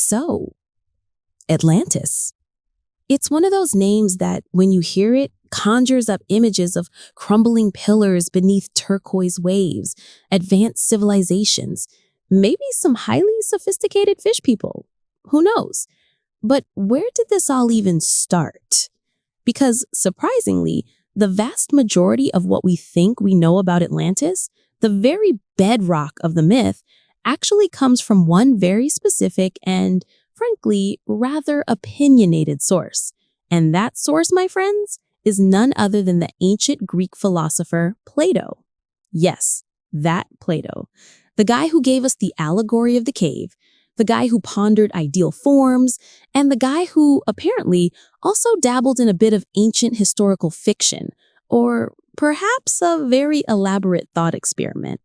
So, Atlantis. It's one of those names that, when you hear it, conjures up images of crumbling pillars beneath turquoise waves, advanced civilizations, maybe some highly sophisticated fish people. Who knows? But where did this all even start? Because, surprisingly, the vast majority of what we think we know about Atlantis, the very bedrock of the myth, actually comes from one very specific and, frankly, rather opinionated source. And that source, my friends, is none other than the ancient Greek philosopher Plato. Yes, that Plato. The guy who gave us the allegory of the cave, the guy who pondered ideal forms, and the guy who, apparently, also dabbled in a bit of ancient historical fiction, or perhaps a very elaborate thought experiment.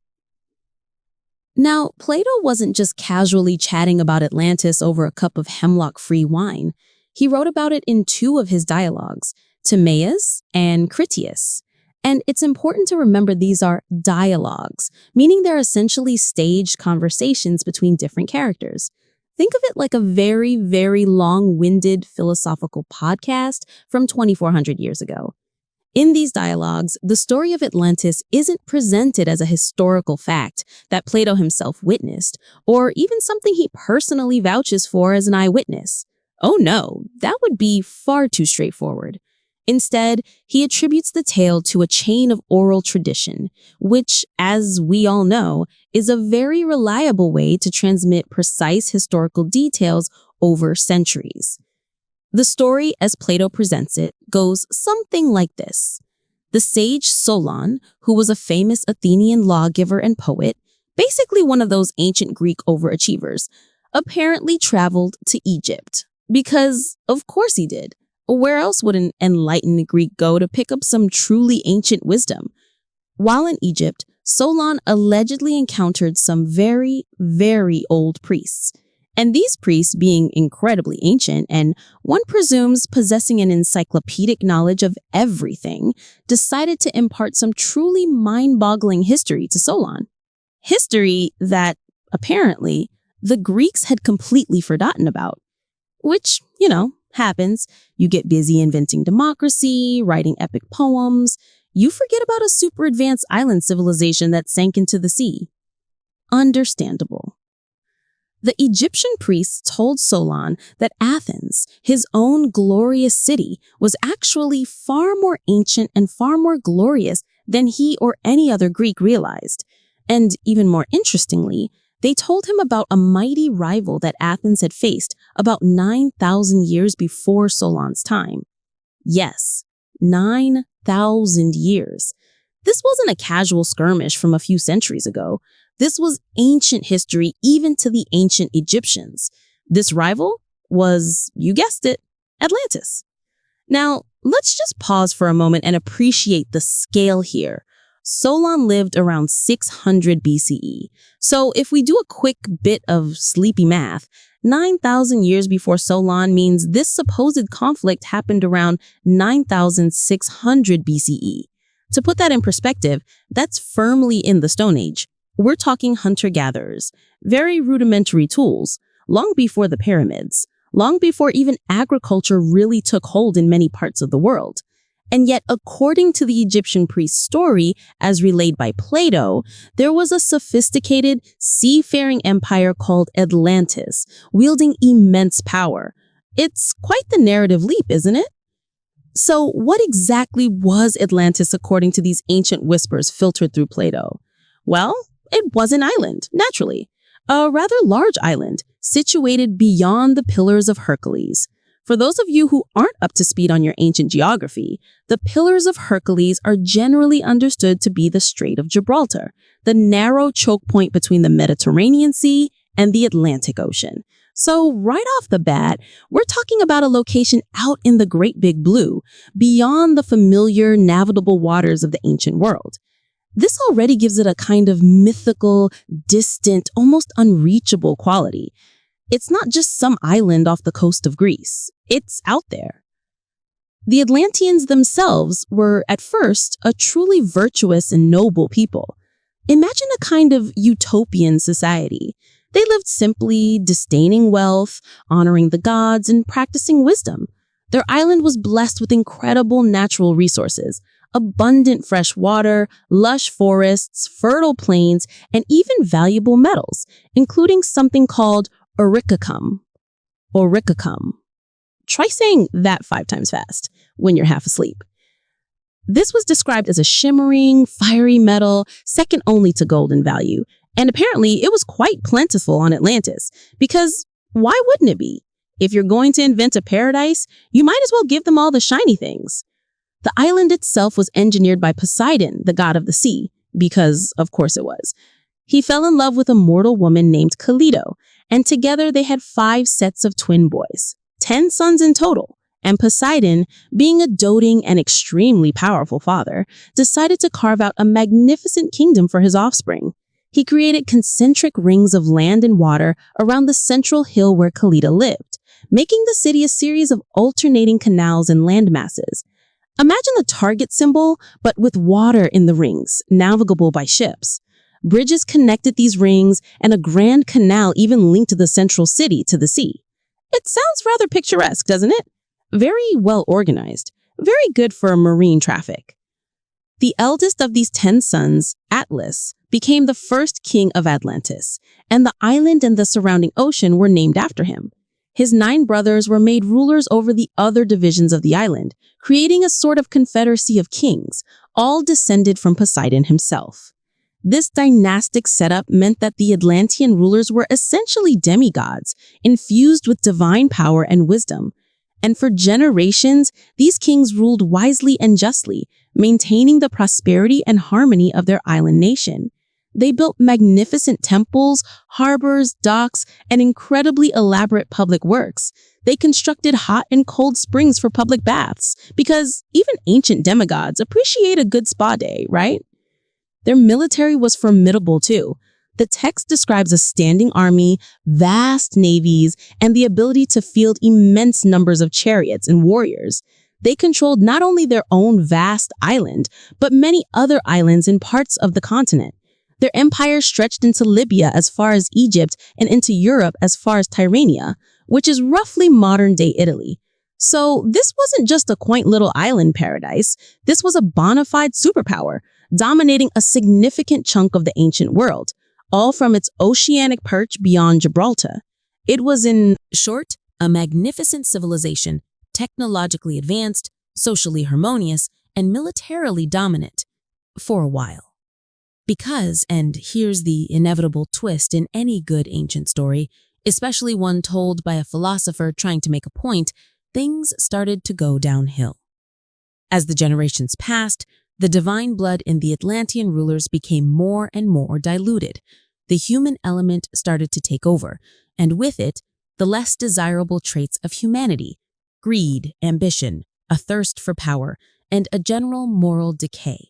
Now, Plato wasn't just casually chatting about Atlantis over a cup of hemlock-free wine. He wrote about it in two of his dialogues, Timaeus and Critias. And it's important to remember these are dialogues, meaning they're essentially staged conversations between different characters. Think of it like a very, very long-winded philosophical podcast from 2,400 years ago. In these dialogues, the story of Atlantis isn't presented as a historical fact that Plato himself witnessed, or even something he personally vouches for as an eyewitness. Oh no, that would be far too straightforward. Instead, he attributes the tale to a chain of oral tradition, which, as we all know, is a very reliable way to transmit precise historical details over centuries. The story, as Plato presents it, goes something like this. The sage Solon, who was a famous Athenian lawgiver and poet, basically one of those ancient Greek overachievers, apparently traveled to Egypt. Because, of course he did. Where else would an enlightened Greek go to pick up some truly ancient wisdom? While in Egypt, Solon allegedly encountered some very, very old priests. And these priests, being incredibly ancient and one presumes possessing an encyclopedic knowledge of everything, decided to impart some truly mind-boggling history to Solon. History that, apparently, the Greeks had completely forgotten about. Which, happens. You get busy inventing democracy, writing epic poems. You forget about a super advanced island civilization that sank into the sea. Understandable. The Egyptian priests told Solon that Athens, his own glorious city, was actually far more ancient and far more glorious than he or any other Greek realized. And even more interestingly, they told him about a mighty rival that Athens had faced about 9,000 years before Solon's time. Yes, 9,000 years. This wasn't a casual skirmish from a few centuries ago. This was ancient history even to the ancient Egyptians. This rival was, you guessed it, Atlantis. Now, let's just pause for a moment and appreciate the scale here. Solon lived around 600 BCE. So if we do a quick bit of sleepy math, 9,000 years before Solon means this supposed conflict happened around 9,600 BCE. To put that in perspective, that's firmly in the Stone Age. We're talking hunter-gatherers, very rudimentary tools, long before the pyramids, long before even agriculture really took hold in many parts of the world. And yet, according to the Egyptian priest's story, as relayed by Plato, there was a sophisticated, seafaring empire called Atlantis, wielding immense power. It's quite the narrative leap, isn't it? So what exactly was Atlantis according to these ancient whispers filtered through Plato? Well, it was an island, naturally. A rather large island, situated beyond the Pillars of Hercules. For those of you who aren't up to speed on your ancient geography, the Pillars of Hercules are generally understood to be the Strait of Gibraltar, the narrow choke point between the Mediterranean Sea and the Atlantic Ocean. So right off the bat, we're talking about a location out in the great big blue, beyond the familiar navigable waters of the ancient world. This already gives it a kind of mythical, distant, almost unreachable quality. It's not just some island off the coast of Greece. It's out there. The Atlanteans themselves were, at first, a truly virtuous and noble people. Imagine a kind of utopian society. They lived simply, disdaining wealth, honoring the gods, and practicing wisdom. Their island was blessed with incredible natural resources, abundant fresh water, lush forests, fertile plains, and even valuable metals, including something called auricacum. Auricacum. Try saying that 5 times fast when you're half asleep. This was described as a shimmering, fiery metal, second only to gold in value, and apparently it was quite plentiful on Atlantis, because why wouldn't it be? If you're going to invent a paradise, you might as well give them all the shiny things. The island itself was engineered by Poseidon, the god of the sea, because of course it was. He fell in love with a mortal woman named Callisto, and together they had 5 sets of twin boys, 10 sons in total. And Poseidon, being a doting and extremely powerful father, decided to carve out a magnificent kingdom for his offspring. He created concentric rings of land and water around the central hill where Callisto lived, making the city a series of alternating canals and land masses. Imagine the target symbol, but with water in the rings, navigable by ships. Bridges connected these rings, and a grand canal even linked the central city to the sea. It sounds rather picturesque, doesn't it? Very well organized, very good for marine traffic. The eldest of these 10 sons, Atlas, became the first king of Atlantis, and the island and the surrounding ocean were named after him. His 9 brothers were made rulers over the other divisions of the island, creating a sort of confederacy of kings, all descended from Poseidon himself. This dynastic setup meant that the Atlantean rulers were essentially demigods, infused with divine power and wisdom. And for generations, these kings ruled wisely and justly, maintaining the prosperity and harmony of their island nation. They built magnificent temples, harbors, docks, and incredibly elaborate public works. They constructed hot and cold springs for public baths, because even ancient demigods appreciate a good spa day, right? Their military was formidable too. The text describes a standing army, vast navies, and the ability to field immense numbers of chariots and warriors. They controlled not only their own vast island, but many other islands in parts of the continent. Their empire stretched into Libya as far as Egypt and into Europe as far as Tyrrhenia, which is roughly modern-day Italy. So this wasn't just a quaint little island paradise. This was a bona fide superpower, dominating a significant chunk of the ancient world, all from its oceanic perch beyond Gibraltar. It was, in short, a magnificent civilization, technologically advanced, socially harmonious, and militarily dominant for a while. Because, and here's the inevitable twist in any good ancient story, especially one told by a philosopher trying to make a point, things started to go downhill. As the generations passed, the divine blood in the Atlantean rulers became more and more diluted. The human element started to take over, and with it, the less desirable traits of humanity: greed, ambition, a thirst for power, and a general moral decay.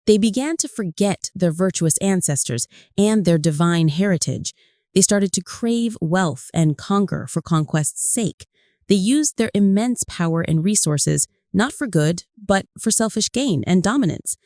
They began to forget their virtuous ancestors and their divine heritage. They started to crave wealth and conquer for conquest's sake. They used their immense power and resources not for good, but for selfish gain and dominance.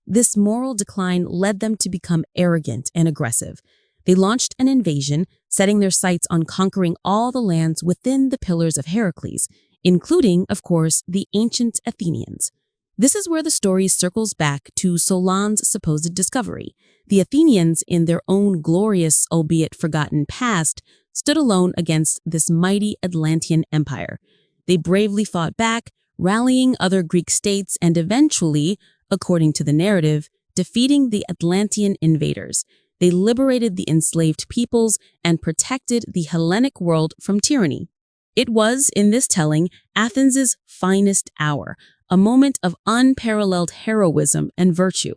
This moral decline led them to become arrogant and aggressive. They launched an invasion, setting their sights on conquering all the lands within the Pillars of Heracles, including, of course, the ancient Athenians. This is where the story circles back to Solon's supposed discovery. The Athenians, in their own glorious, albeit forgotten past, stood alone against this mighty Atlantean empire. They bravely fought back, rallying other Greek states and eventually, according to the narrative, defeating the Atlantean invaders. They liberated the enslaved peoples and protected the Hellenic world from tyranny. It was, in this telling, Athens' finest hour, a moment of unparalleled heroism and virtue.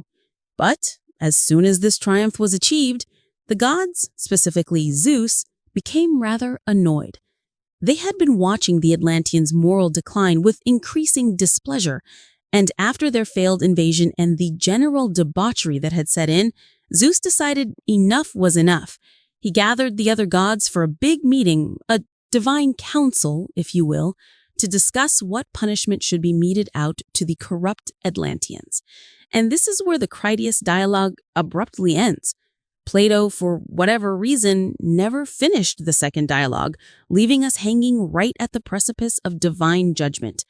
But as soon as this triumph was achieved, the gods, specifically Zeus, became rather annoyed. They had been watching the Atlanteans' moral decline with increasing displeasure, and after their failed invasion and the general debauchery that had set in, Zeus decided enough was enough. He gathered the other gods for a big meeting, a divine council, if you will, to discuss what punishment should be meted out to the corrupt Atlanteans. And this is where the Critias dialogue abruptly ends. Plato, for whatever reason, never finished the second dialogue, leaving us hanging right at the precipice of divine judgment.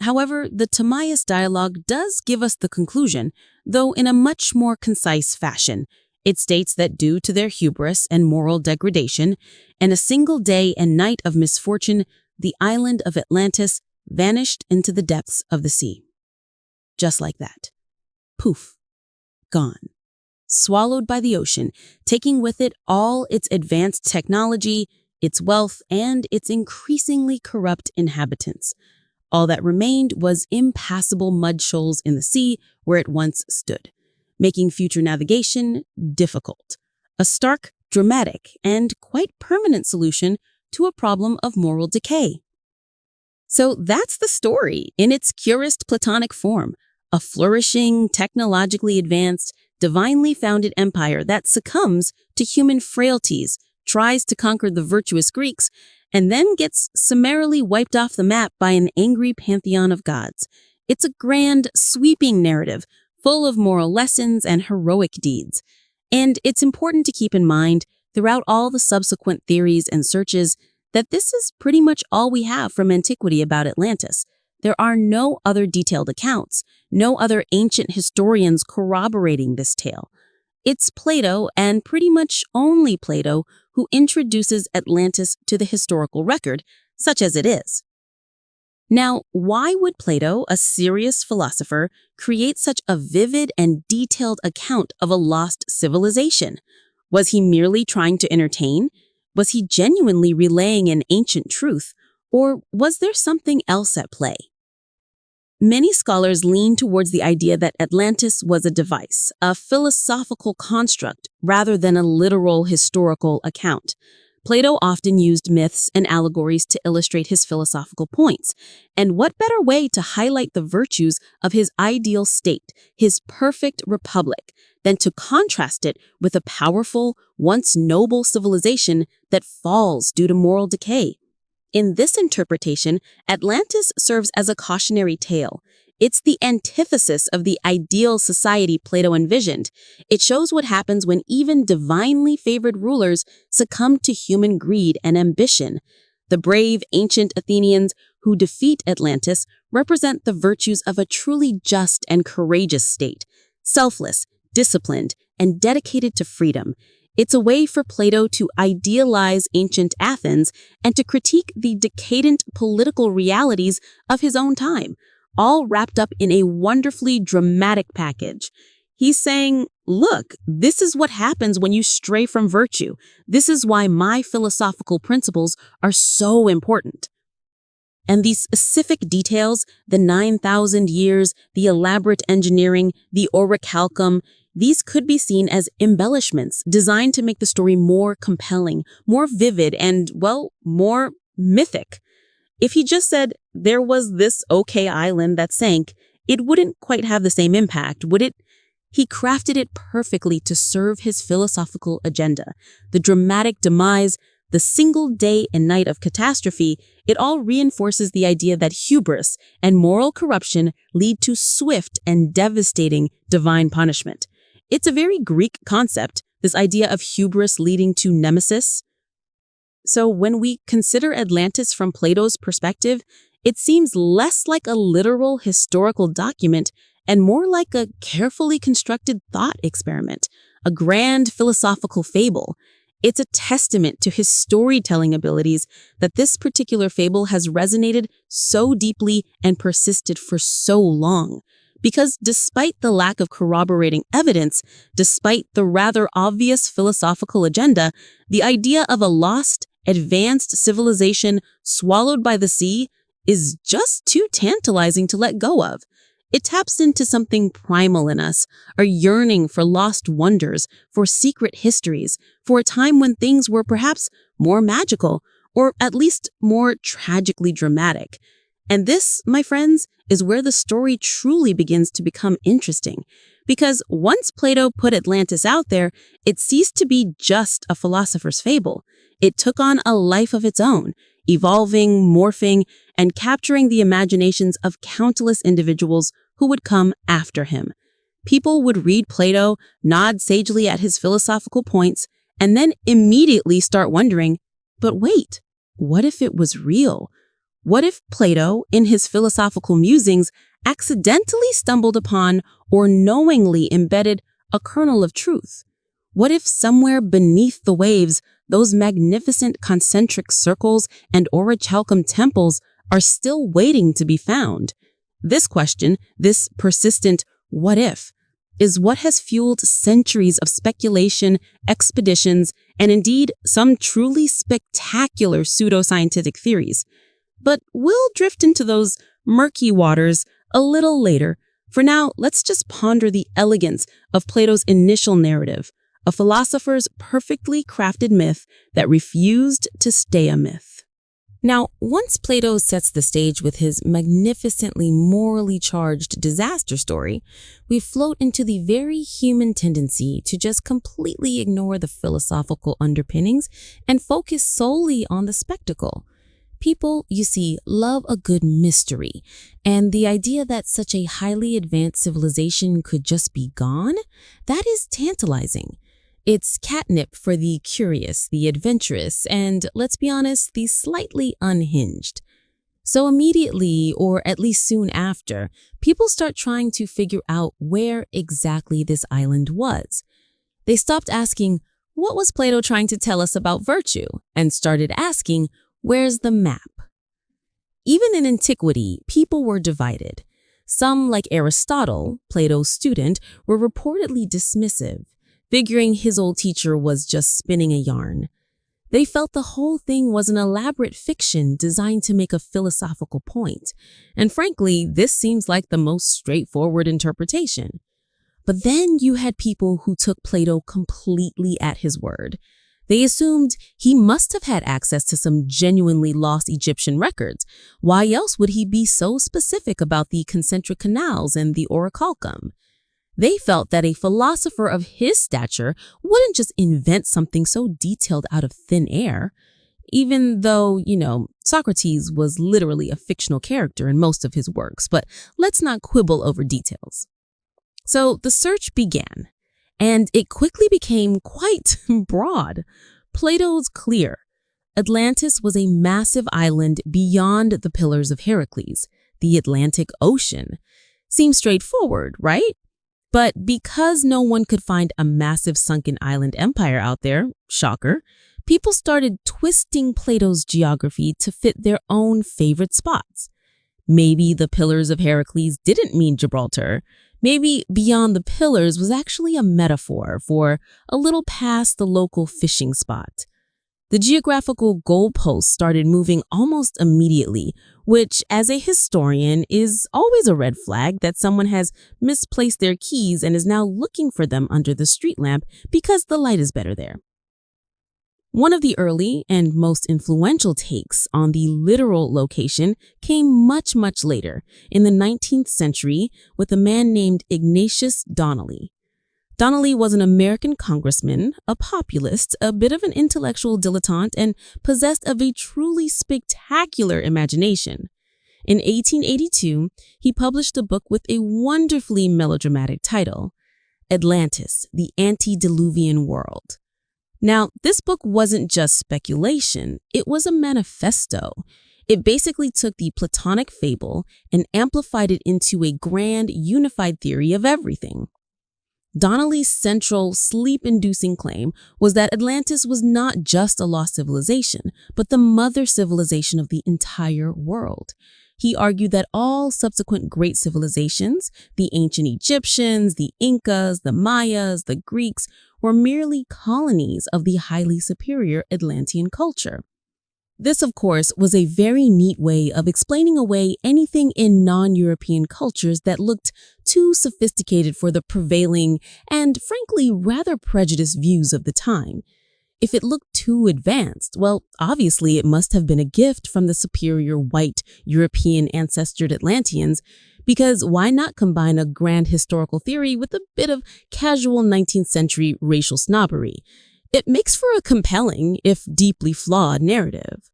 However, the Timaeus dialogue does give us the conclusion, though in a much more concise fashion. It states that due to their hubris and moral degradation, and a single day and night of misfortune, the island of Atlantis vanished into the depths of the sea. Just like that. Poof. Gone. Swallowed by the ocean, taking with it all its advanced technology, its wealth, and its increasingly corrupt inhabitants. All that remained was impassable mud shoals in the sea where it once stood, making future navigation difficult. A stark, dramatic, and quite permanent solution to a problem of moral decay. So that's the story in its purest Platonic form, a flourishing, technologically advanced, divinely founded empire that succumbs to human frailties, tries to conquer the virtuous Greeks, and then gets summarily wiped off the map by an angry pantheon of gods. It's a grand, sweeping narrative, full of moral lessons and heroic deeds. And it's important to keep in mind, throughout all the subsequent theories and searches, that this is pretty much all we have from antiquity about Atlantis. There are no other detailed accounts, no other ancient historians corroborating this tale. It's Plato, and pretty much only Plato, who introduces Atlantis to the historical record, such as it is. Now, why would Plato, a serious philosopher, create such a vivid and detailed account of a lost civilization? Was he merely trying to entertain? Was he genuinely relaying an ancient truth? Or was there something else at play? Many scholars lean towards the idea that Atlantis was a device, a philosophical construct, rather than a literal historical account. Plato often used myths and allegories to illustrate his philosophical points. And what better way to highlight the virtues of his ideal state, his perfect republic, than to contrast it with a powerful, once noble civilization that falls due to moral decay? In this interpretation, Atlantis serves as a cautionary tale. It's the antithesis of the ideal society Plato envisioned. It shows what happens when even divinely favored rulers succumb to human greed and ambition. The brave ancient Athenians who defeat Atlantis represent the virtues of a truly just and courageous state, selfless, disciplined, and dedicated to freedom. It's a way for Plato to idealize ancient Athens and to critique the decadent political realities of his own time, all wrapped up in a wonderfully dramatic package. He's saying, look, this is what happens when you stray from virtue. This is why my philosophical principles are so important. And these specific details, the 9,000 years, the elaborate engineering, the orichalcum, these could be seen as embellishments designed to make the story more compelling, more vivid, and, well, more mythic. If he just said, there was this okay island that sank, it wouldn't quite have the same impact, would it? He crafted it perfectly to serve his philosophical agenda. The dramatic demise, the single day and night of catastrophe, it all reinforces the idea that hubris and moral corruption lead to swift and devastating divine punishment. It's a very Greek concept, this idea of hubris leading to nemesis. So when we consider Atlantis from Plato's perspective, it seems less like a literal historical document and more like a carefully constructed thought experiment, a grand philosophical fable. It's a testament to his storytelling abilities that this particular fable has resonated so deeply and persisted for so long. Because despite the lack of corroborating evidence, despite the rather obvious philosophical agenda, the idea of a lost, advanced civilization swallowed by the sea is just too tantalizing to let go of. It taps into something primal in us, a yearning for lost wonders, for secret histories, for a time when things were perhaps more magical, or at least more tragically dramatic. And this, my friends, is where the story truly begins to become interesting. Because once Plato put Atlantis out there, it ceased to be just a philosopher's fable. It took on a life of its own, evolving, morphing, and capturing the imaginations of countless individuals who would come after him. People would read Plato, nod sagely at his philosophical points, and then immediately start wondering, but wait, what if it was real? What if Plato, in his philosophical musings, accidentally stumbled upon or knowingly embedded a kernel of truth? What if somewhere beneath the waves, those magnificent concentric circles and orichalcum temples are still waiting to be found? This question, this persistent what if, is what has fueled centuries of speculation, expeditions, and indeed some truly spectacular pseudoscientific theories. But we'll drift into those murky waters a little later. For now, let's just ponder the elegance of Plato's initial narrative, a philosopher's perfectly crafted myth that refused to stay a myth. Now, once Plato sets the stage with his magnificently morally charged disaster story, we float into the very human tendency to just completely ignore the philosophical underpinnings and focus solely on the spectacle. People, you see, love a good mystery, and the idea that such a highly advanced civilization could just be gone, that is tantalizing. It's catnip for the curious, the adventurous, and, let's be honest, the slightly unhinged. So immediately, or at least soon after, people start trying to figure out where exactly this island was. They stopped asking, what was Plato trying to tell us about virtue? And started asking, where's the map? Even in antiquity, people were divided. Some, like Aristotle, Plato's student, were reportedly dismissive, figuring his old teacher was just spinning a yarn. They felt the whole thing was an elaborate fiction designed to make a philosophical point. And frankly, this seems like the most straightforward interpretation. But then you had people who took Plato completely at his word. They assumed he must have had access to some genuinely lost Egyptian records. Why else would he be so specific about the concentric canals and the orichalcum? They felt that a philosopher of his stature wouldn't just invent something so detailed out of thin air, even though, Socrates was literally a fictional character in most of his works, but let's not quibble over details. So the search began, and it quickly became quite broad. Plato's clear. Atlantis was a massive island beyond the Pillars of Heracles, the Atlantic Ocean. Seems straightforward, right? But because no one could find a massive sunken island empire out there, shocker, people started twisting Plato's geography to fit their own favorite spots. Maybe the Pillars of Heracles didn't mean Gibraltar. Maybe beyond the pillars was actually a metaphor for a little past the local fishing spot. The geographical goalposts started moving almost immediately, which, as a historian, is always a red flag that someone has misplaced their keys and is now looking for them under the street lamp because the light is better there. One of the early and most influential takes on the literal location came much, much later, in the 19th century, with a man named Ignatius Donnelly. Donnelly was an American congressman, a populist, a bit of an intellectual dilettante, and possessed of a truly spectacular imagination. In 1882, he published a book with a wonderfully melodramatic title, Atlantis, the Antediluvian World. Now, this book wasn't just speculation, it was a manifesto. It basically took the Platonic fable and amplified it into a grand, unified theory of everything. Donnelly's central, sleep-inducing claim was that Atlantis was not just a lost civilization, but the mother civilization of the entire world. He argued that all subsequent great civilizations, the ancient Egyptians, the Incas, the Mayas, the Greeks, were merely colonies of the highly superior Atlantean culture. This, of course, was a very neat way of explaining away anything in non-European cultures that looked too sophisticated for the prevailing and, frankly, rather prejudiced views of the time. If it looked too advanced, well, obviously it must have been a gift from the superior white European ancestored Atlanteans, because why not combine a grand historical theory with a bit of casual 19th century racial snobbery? It makes for a compelling, if deeply flawed, narrative.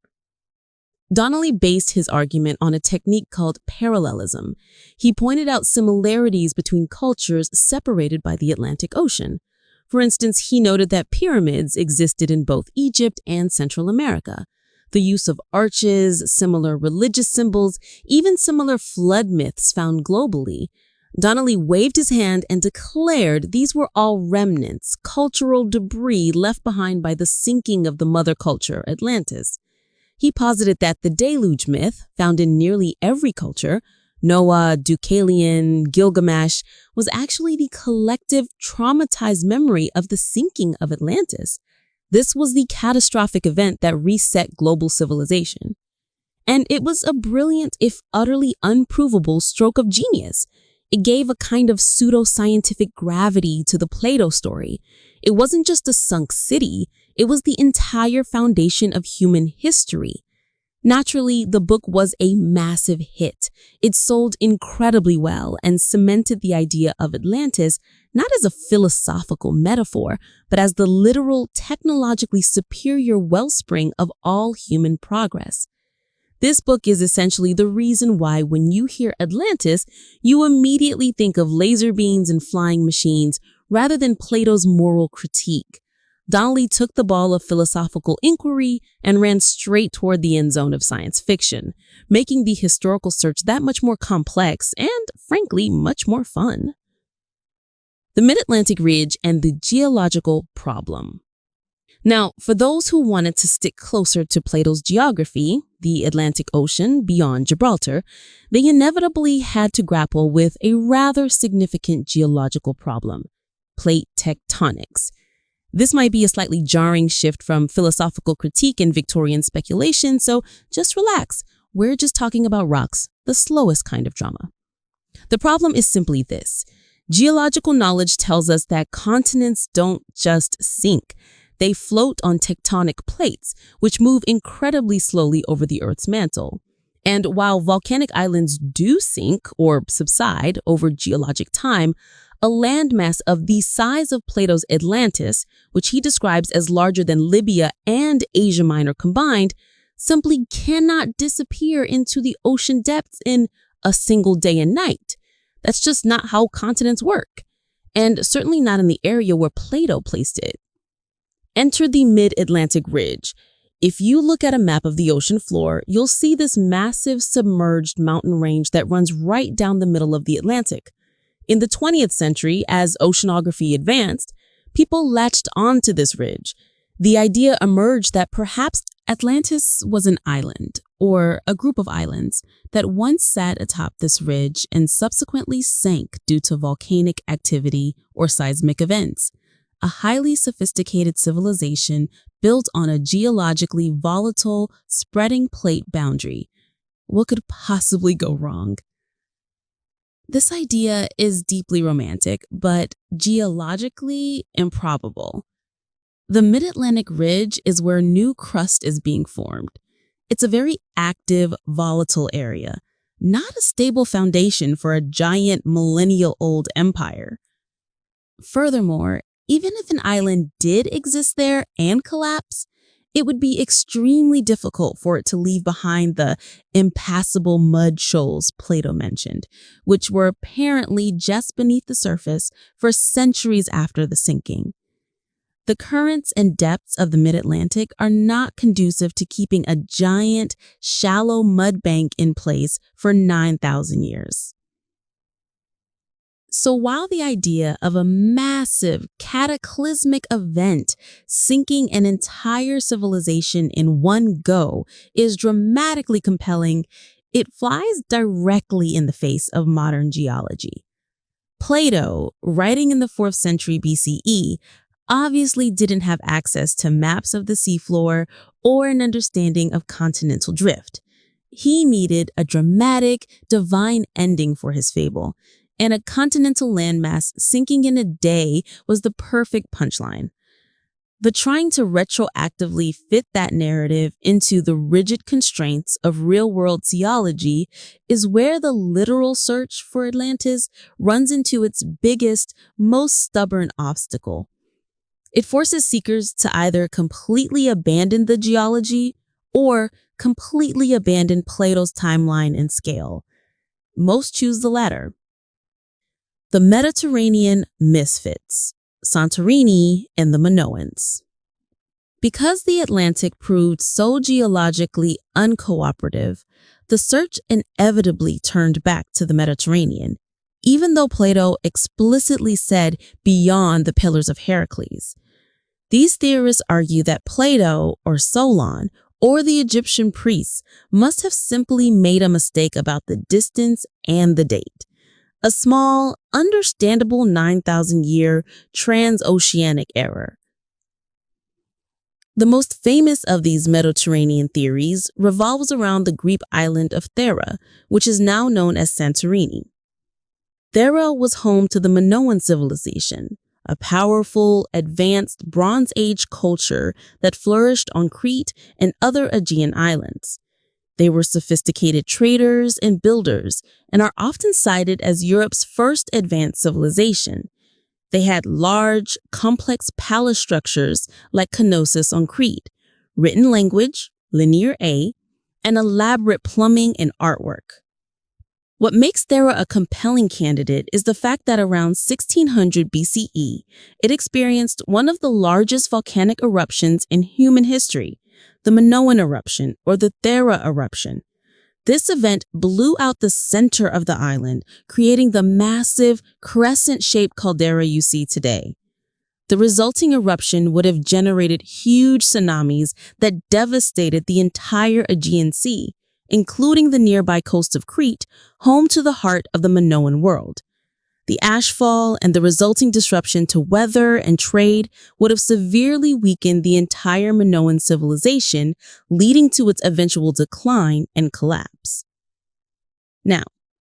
Donnelly based his argument on a technique called parallelism. He pointed out similarities between cultures separated by the Atlantic Ocean. For instance, he noted that pyramids existed in both Egypt and Central America. The use of arches, similar religious symbols, even similar flood myths found globally. Donnelly waved his hand and declared these were all remnants, cultural debris left behind by the sinking of the mother culture, Atlantis. He posited that the deluge myth, found in nearly every culture, Noah, Deucalion, Gilgamesh, was actually the collective traumatized memory of the sinking of Atlantis. This was the catastrophic event that reset global civilization. And it was a brilliant, if utterly unprovable, stroke of genius. It gave a kind of pseudo-scientific gravity to the Plato story. It wasn't just a sunk city, it was the entire foundation of human history. Naturally, the book was a massive hit. It sold incredibly well and cemented the idea of Atlantis not as a philosophical metaphor, but as the literal, technologically superior wellspring of all human progress. This book is essentially the reason why when you hear Atlantis, you immediately think of laser beams and flying machines rather than Plato's moral critique. Donnelly took the ball of philosophical inquiry and ran straight toward the end zone of science fiction, making the historical search that much more complex and, frankly, much more fun. The Mid-Atlantic Ridge and the Geological Problem. Now, for those who wanted to stick closer to Plato's geography, the Atlantic Ocean beyond Gibraltar, they inevitably had to grapple with a rather significant geological problem: plate tectonics. This might be a slightly jarring shift from philosophical critique and Victorian speculation, so just relax. We're just talking about rocks, the slowest kind of drama. The problem is simply this. Geological knowledge tells us that continents don't just sink. They float on tectonic plates, which move incredibly slowly over the Earth's mantle. And while volcanic islands do sink or subside over geologic time, a landmass of the size of Plato's Atlantis, which he describes as larger than Libya and Asia Minor combined, simply cannot disappear into the ocean depths in a single day and night. That's just not how continents work, and certainly not in the area where Plato placed it. Enter the Mid-Atlantic Ridge. If you look at a map of the ocean floor, you'll see this massive submerged mountain range that runs right down the middle of the Atlantic. In the 20th century, as oceanography advanced, people latched onto this ridge. The idea emerged that perhaps Atlantis was an island, or a group of islands, that once sat atop this ridge and subsequently sank due to volcanic activity or seismic events. A highly sophisticated civilization built on a geologically volatile, spreading plate boundary. What could possibly go wrong? This idea is deeply romantic, but geologically improbable. The Mid-Atlantic Ridge is where new crust is being formed. It's a very active, volatile area, not a stable foundation for a giant millennial-old empire. Furthermore, even if an island did exist there and collapse, it would be extremely difficult for it to leave behind the impassable mud shoals Plato mentioned, which were apparently just beneath the surface for centuries after the sinking. The currents and depths of the Mid-Atlantic are not conducive to keeping a giant, shallow mud bank in place for 9,000 years. So while the idea of a massive, cataclysmic event sinking an entire civilization in one go is dramatically compelling, it flies directly in the face of modern geology. Plato, writing in the 4th century BCE, obviously didn't have access to maps of the seafloor or an understanding of continental drift. He needed a dramatic, divine ending for his fable, and a continental landmass sinking in a day was the perfect punchline. But trying to retroactively fit that narrative into the rigid constraints of real-world theology is where the literal search for Atlantis runs into its biggest, most stubborn obstacle. It forces seekers to either completely abandon the geology or completely abandon Plato's timeline and scale. Most choose the latter. The Mediterranean misfits, Santorini and the Minoans. Because the Atlantic proved so geologically uncooperative, the search inevitably turned back to the Mediterranean, even though Plato explicitly said beyond the Pillars of Heracles. These theorists argue that Plato, or Solon, or the Egyptian priests must have simply made a mistake about the distance and the date. A small, understandable 9,000-year transoceanic error. The most famous of these Mediterranean theories revolves around the Greek island of Thera, which is now known as Santorini. Thera was home to the Minoan civilization, a powerful, advanced Bronze Age culture that flourished on Crete and other Aegean islands. They were sophisticated traders and builders and are often cited as Europe's first advanced civilization. They had large, complex palace structures like Knossos on Crete, written language, linear A, and elaborate plumbing and artwork. What makes Thera a compelling candidate is the fact that around 1600 BCE, it experienced one of the largest volcanic eruptions in human history, the Minoan eruption or the Thera eruption. This event blew out the center of the island, creating the massive crescent-shaped caldera you see today. The resulting eruption would have generated huge tsunamis that devastated the entire Aegean Sea, including the nearby coast of Crete, home to the heart of the Minoan world. The ashfall and the resulting disruption to weather and trade would have severely weakened the entire Minoan civilization, leading to its eventual decline and collapse. Now,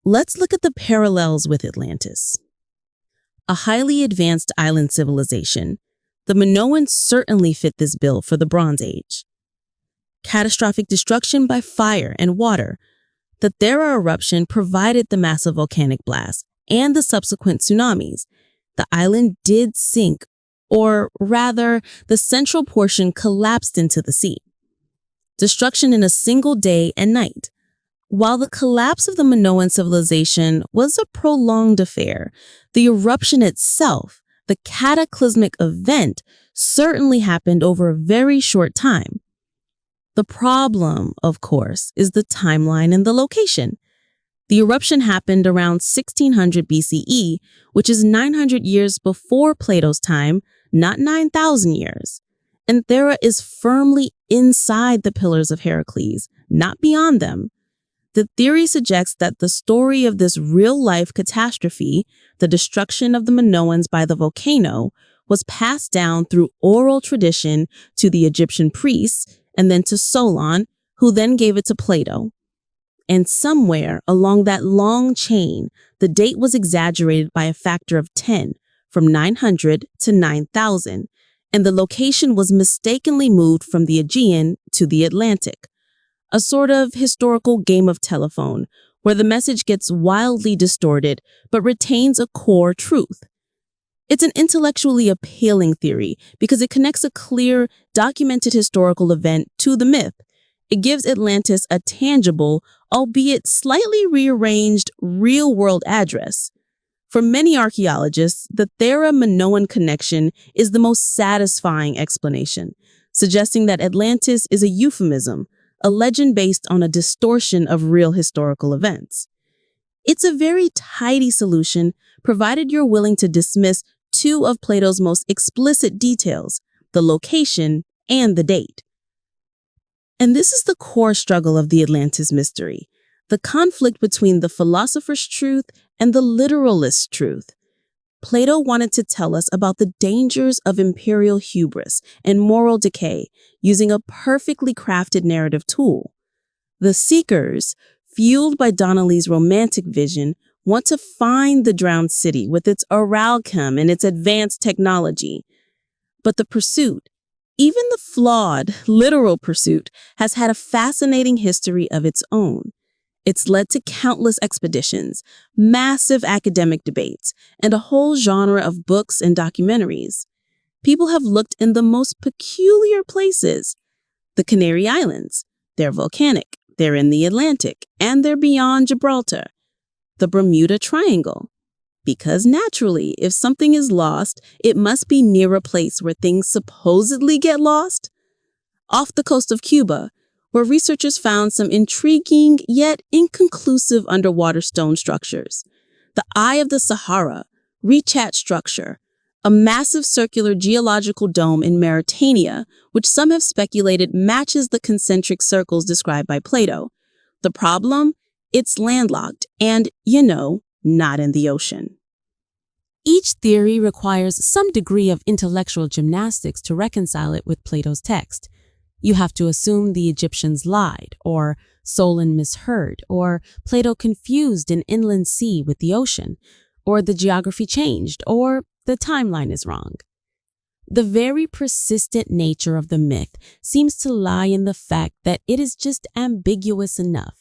let's look at the parallels with Atlantis. A highly advanced island civilization, the Minoans certainly fit this bill for the Bronze Age. Catastrophic destruction by fire and water. The Thera eruption provided the massive volcanic blast and the subsequent tsunamis. The island did sink, or rather, the central portion collapsed into the sea. Destruction in a single day and night. While the collapse of the Minoan civilization was a prolonged affair, the eruption itself, the cataclysmic event, certainly happened over a very short time. The problem, of course, is the timeline and the location. The eruption happened around 1600 BCE, which is 900 years before Plato's time, not 9,000 years. And Thera is firmly inside the Pillars of Heracles, not beyond them. The theory suggests that the story of this real-life catastrophe, the destruction of the Minoans by the volcano, was passed down through oral tradition to the Egyptian priests and then to Solon, who then gave it to Plato. And somewhere along that long chain, the date was exaggerated by a factor of 10, from 900 to 9,000, and the location was mistakenly moved from the Aegean to the Atlantic, a sort of historical game of telephone where the message gets wildly distorted but retains a core truth. It's an intellectually appealing theory because it connects a clear, documented historical event to the myth. It gives Atlantis a tangible, albeit slightly rearranged, real-world address. For many archaeologists, the Thera-Minoan connection is the most satisfying explanation, suggesting that Atlantis is a euphemism, a legend based on a distortion of real historical events. It's a very tidy solution, provided you're willing to dismiss two of Plato's most explicit details, the location and the date. And this is the core struggle of the Atlantis mystery, the conflict between the philosopher's truth and the literalist's truth. Plato wanted to tell us about the dangers of imperial hubris and moral decay using a perfectly crafted narrative tool. The seekers, fueled by Donnelly's romantic vision, want to find the drowned city with its oralchem and its advanced technology. But the pursuit, even the flawed, literal pursuit, has had a fascinating history of its own. It's led to countless expeditions, massive academic debates, and a whole genre of books and documentaries. People have looked in the most peculiar places. The Canary Islands. They're volcanic, they're in the Atlantic, and they're beyond Gibraltar. The Bermuda Triangle. Because naturally, if something is lost, it must be near a place where things supposedly get lost. Off the coast of Cuba, where researchers found some intriguing yet inconclusive underwater stone structures. The Eye of the Sahara, Rechat structure, a massive circular geological dome in Mauritania, which some have speculated matches the concentric circles described by Plato. The problem? It's landlocked and, not in the ocean. Each theory requires some degree of intellectual gymnastics to reconcile it with Plato's text. You have to assume the Egyptians lied, or Solon misheard, or Plato confused an inland sea with the ocean, or the geography changed, or the timeline is wrong. The very persistent nature of the myth seems to lie in the fact that it is just ambiguous enough.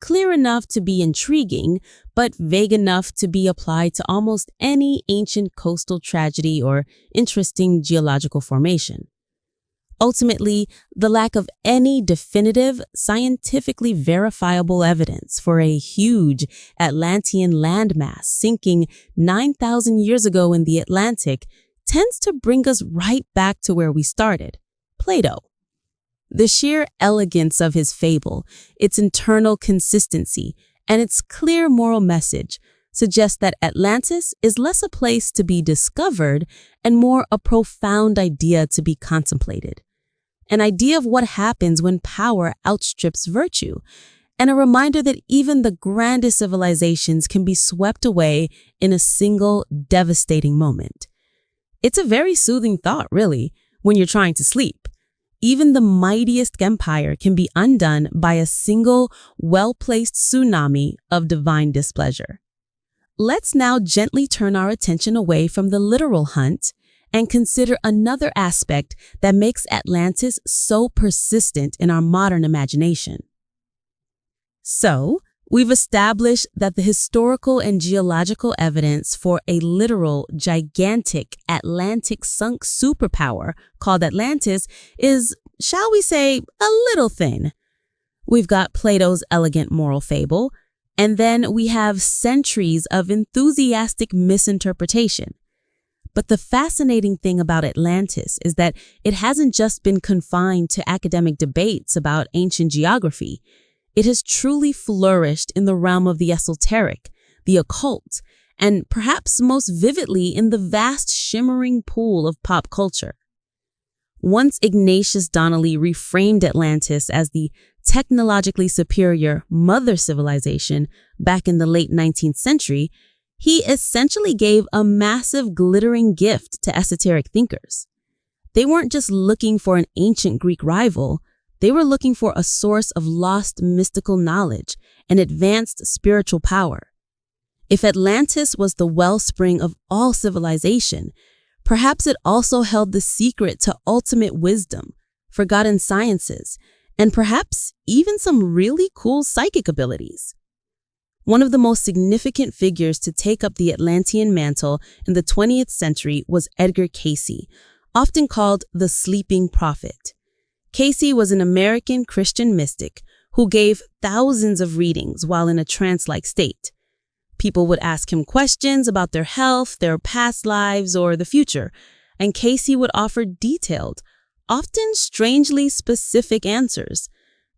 Clear enough to be intriguing, but vague enough to be applied to almost any ancient coastal tragedy or interesting geological formation. Ultimately, the lack of any definitive, scientifically verifiable evidence for a huge Atlantean landmass sinking 9,000 years ago in the Atlantic tends to bring us right back to where we started, Plato. The sheer elegance of his fable, its internal consistency, and its clear moral message suggest that Atlantis is less a place to be discovered and more a profound idea to be contemplated. An idea of what happens when power outstrips virtue, and a reminder that even the grandest civilizations can be swept away in a single devastating moment. It's a very soothing thought, really, when you're trying to sleep. Even the mightiest empire can be undone by a single, well-placed tsunami of divine displeasure. Let's now gently turn our attention away from the literal hunt and consider another aspect that makes Atlantis so persistent in our modern imagination. So, we've established that the historical and geological evidence for a literal, gigantic, Atlantic-sunk superpower called Atlantis is, shall we say, a little thin. We've got Plato's elegant moral fable, and then we have centuries of enthusiastic misinterpretation. But the fascinating thing about Atlantis is that it hasn't just been confined to academic debates about ancient geography. It has truly flourished in the realm of the esoteric, the occult, and perhaps most vividly in the vast shimmering pool of pop culture. Once Ignatius Donnelly reframed Atlantis as the technologically superior mother civilization back in the late 19th century, he essentially gave a massive glittering gift to esoteric thinkers. They weren't just looking for an ancient Greek rival. They were looking for a source of lost mystical knowledge and advanced spiritual power. If Atlantis was the wellspring of all civilization, perhaps it also held the secret to ultimate wisdom, forgotten sciences, and perhaps even some really cool psychic abilities. One of the most significant figures to take up the Atlantean mantle in the 20th century was Edgar Cayce, often called the Sleeping Prophet. Cayce was an American Christian mystic who gave thousands of readings while in a trance-like state. People would ask him questions about their health, their past lives, or the future, and Cayce would offer detailed, often strangely specific answers.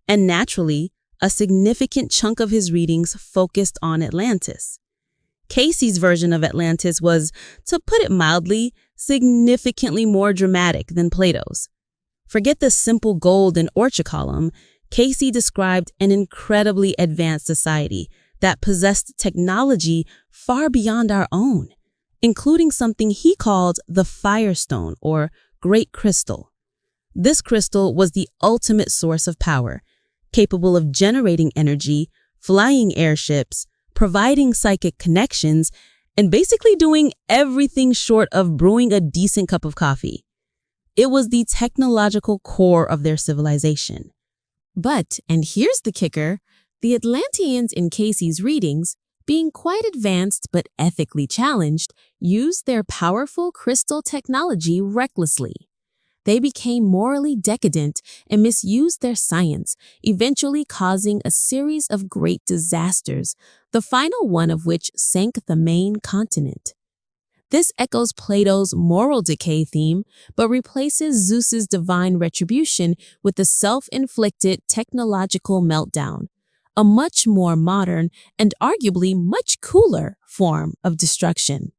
And naturally, a significant chunk of his readings focused on Atlantis. Cayce's version of Atlantis was, to put it mildly, significantly more dramatic than Plato's. Forget the simple gold and orchard column. Cayce described an incredibly advanced society that possessed technology far beyond our own, including something he called the Firestone or Great Crystal. This crystal was the ultimate source of power, capable of generating energy, flying airships, providing psychic connections, and basically doing everything short of brewing a decent cup of coffee. It was the technological core of their civilization. But, and here's the kicker, the Atlanteans in Cayce's readings, being quite advanced but ethically challenged, used their powerful crystal technology recklessly. They became morally decadent and misused their science, eventually causing a series of great disasters, the final one of which sank the main continent. This echoes Plato's moral decay theme, but replaces Zeus's divine retribution with the self-inflicted technological meltdown, a much more modern and arguably much cooler form of destruction.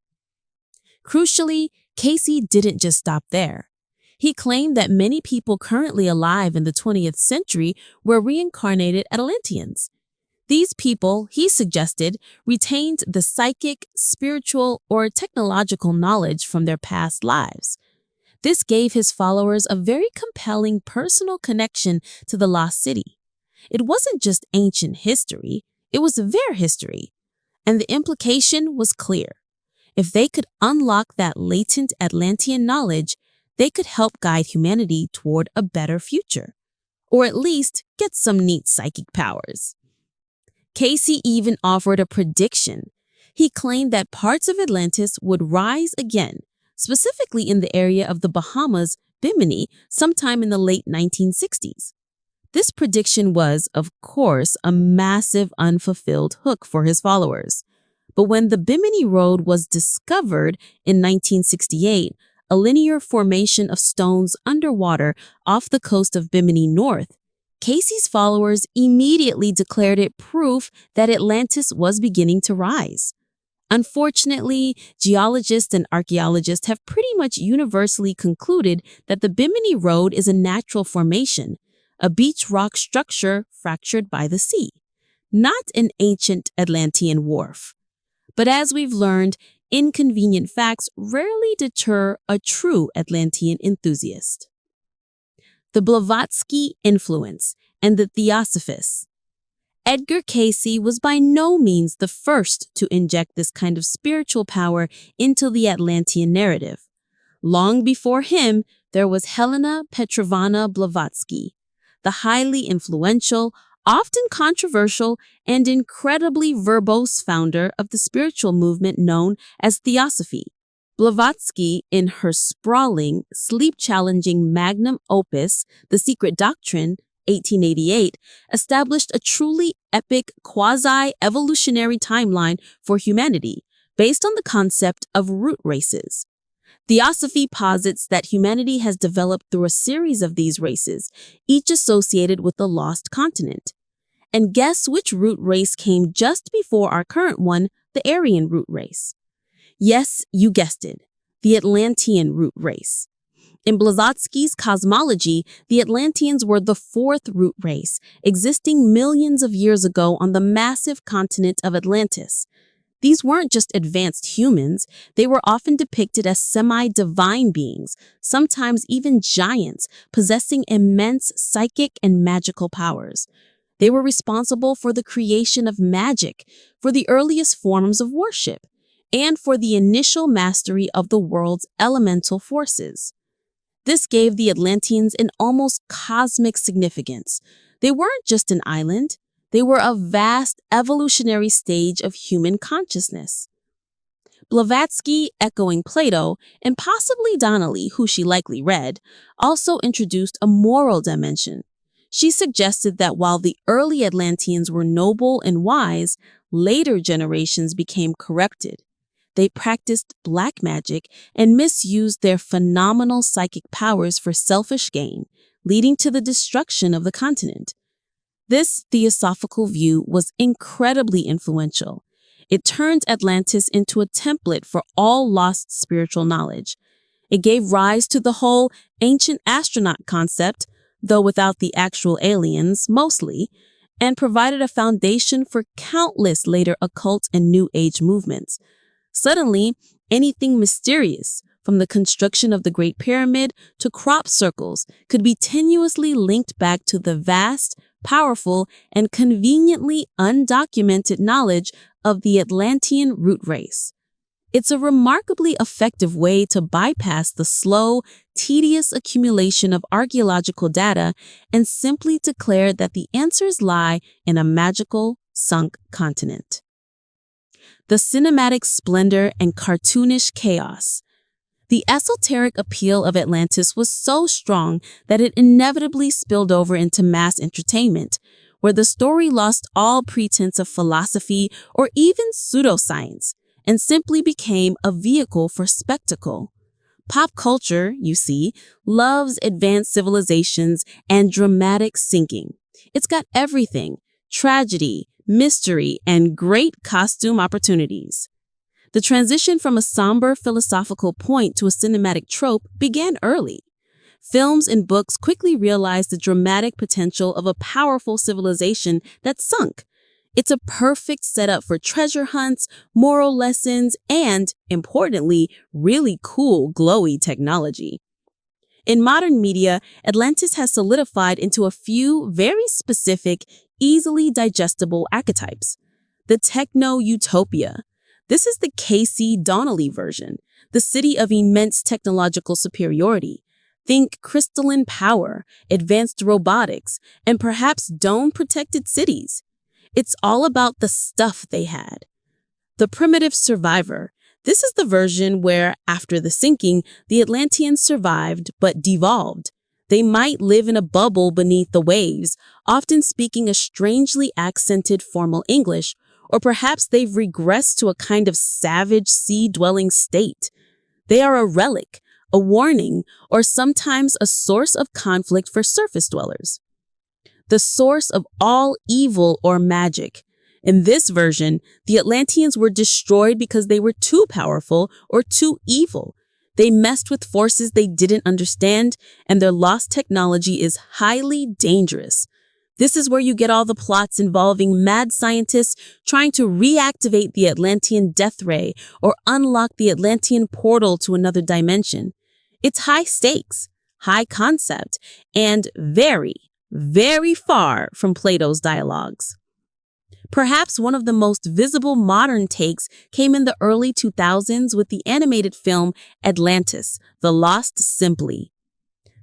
Crucially, Casey didn't just stop there. He claimed that many people currently alive in the 20th century were reincarnated Atlanteans. These people, he suggested, retained the psychic, spiritual, or technological knowledge from their past lives. This gave his followers a very compelling personal connection to the lost city. It wasn't just ancient history, it was their history. And the implication was clear. If they could unlock that latent Atlantean knowledge, they could help guide humanity toward a better future, or at least get some neat psychic powers. Casey even offered a prediction. He claimed that parts of Atlantis would rise again, specifically in the area of the Bahamas, Bimini, sometime in the late 1960s. This prediction was, of course, a massive unfulfilled hook for his followers. But when the Bimini Road was discovered in 1968, a linear formation of stones underwater off the coast of Bimini North, Casey's followers immediately declared it proof that Atlantis was beginning to rise. Unfortunately, geologists and archaeologists have pretty much universally concluded that the Bimini Road is a natural formation, a beach rock structure fractured by the sea, not an ancient Atlantean wharf. But as we've learned, inconvenient facts rarely deter a true Atlantean enthusiast. The Blavatsky influence and the Theosophists. Edgar Casey was by no means the first to inject this kind of spiritual power into the Atlantean narrative. Long before him, there was Helena Petrovna Blavatsky, the highly influential, often controversial, and incredibly verbose founder of the spiritual movement known as Theosophy. Blavatsky, in her sprawling, sleep-challenging magnum opus, The Secret Doctrine, 1888, established a truly epic quasi-evolutionary timeline for humanity based on the concept of root races. Theosophy posits that humanity has developed through a series of these races, each associated with the lost continent. And guess which root race came just before our current one, the Aryan root race? Yes, you guessed it, the Atlantean root race. In Blavatsky's cosmology, the Atlanteans were the fourth root race, existing millions of years ago on the massive continent of Atlantis. These weren't just advanced humans, they were often depicted as semi-divine beings, sometimes even giants, possessing immense psychic and magical powers. They were responsible for the creation of magic, for the earliest forms of worship, and for the initial mastery of the world's elemental forces. This gave the Atlanteans an almost cosmic significance. They weren't just an island, they were a vast evolutionary stage of human consciousness. Blavatsky, echoing Plato, and possibly Donnelly, who she likely read, also introduced a moral dimension. She suggested that while the early Atlanteans were noble and wise, later generations became corrupted. They practiced black magic and misused their phenomenal psychic powers for selfish gain, leading to the destruction of the continent. This theosophical view was incredibly influential. It turned Atlantis into a template for all lost spiritual knowledge. It gave rise to the whole ancient astronaut concept, though without the actual aliens, mostly, and provided a foundation for countless later occult and New Age movements. Suddenly, anything mysterious, from the construction of the Great Pyramid to crop circles, could be tenuously linked back to the vast, powerful, and conveniently undocumented knowledge of the Atlantean root race. It's a remarkably effective way to bypass the slow, tedious accumulation of archaeological data and simply declare that the answers lie in a magical, sunk continent. The cinematic splendor and cartoonish chaos. The esoteric appeal of Atlantis was so strong that it inevitably spilled over into mass entertainment, where the story lost all pretense of philosophy or even pseudoscience and simply became a vehicle for spectacle. Pop culture, you see, loves advanced civilizations and dramatic sinking. It's got everything: tragedy, mystery, and great costume opportunities. The transition from a somber philosophical point to a cinematic trope began early. Films and books quickly realized the dramatic potential of a powerful civilization that sunk. It's a perfect setup for treasure hunts, moral lessons, and, importantly, really cool, glowy technology. In modern media, Atlantis has solidified into a few very specific, easily digestible archetypes. The techno-utopia. This is the Casey Donnelly version, the city of immense technological superiority. Think crystalline power, advanced robotics, and perhaps dome-protected cities. It's all about the stuff they had. The primitive survivor. This is the version where, after the sinking, the Atlanteans survived but devolved. They might live in a bubble beneath the waves, often speaking a strangely accented formal English, or perhaps they've regressed to a kind of savage sea-dwelling state. They are a relic, a warning, or sometimes a source of conflict for surface dwellers. The source of all evil or magic. In this version, the Atlanteans were destroyed because they were too powerful or too evil. They messed with forces they didn't understand, and their lost technology is highly dangerous. This is where you get all the plots involving mad scientists trying to reactivate the Atlantean death ray or unlock the Atlantean portal to another dimension. It's high stakes, high concept, and very, very far from Plato's dialogues. Perhaps one of the most visible modern takes came in the early 2000s with the animated film Atlantis, The Lost Simply.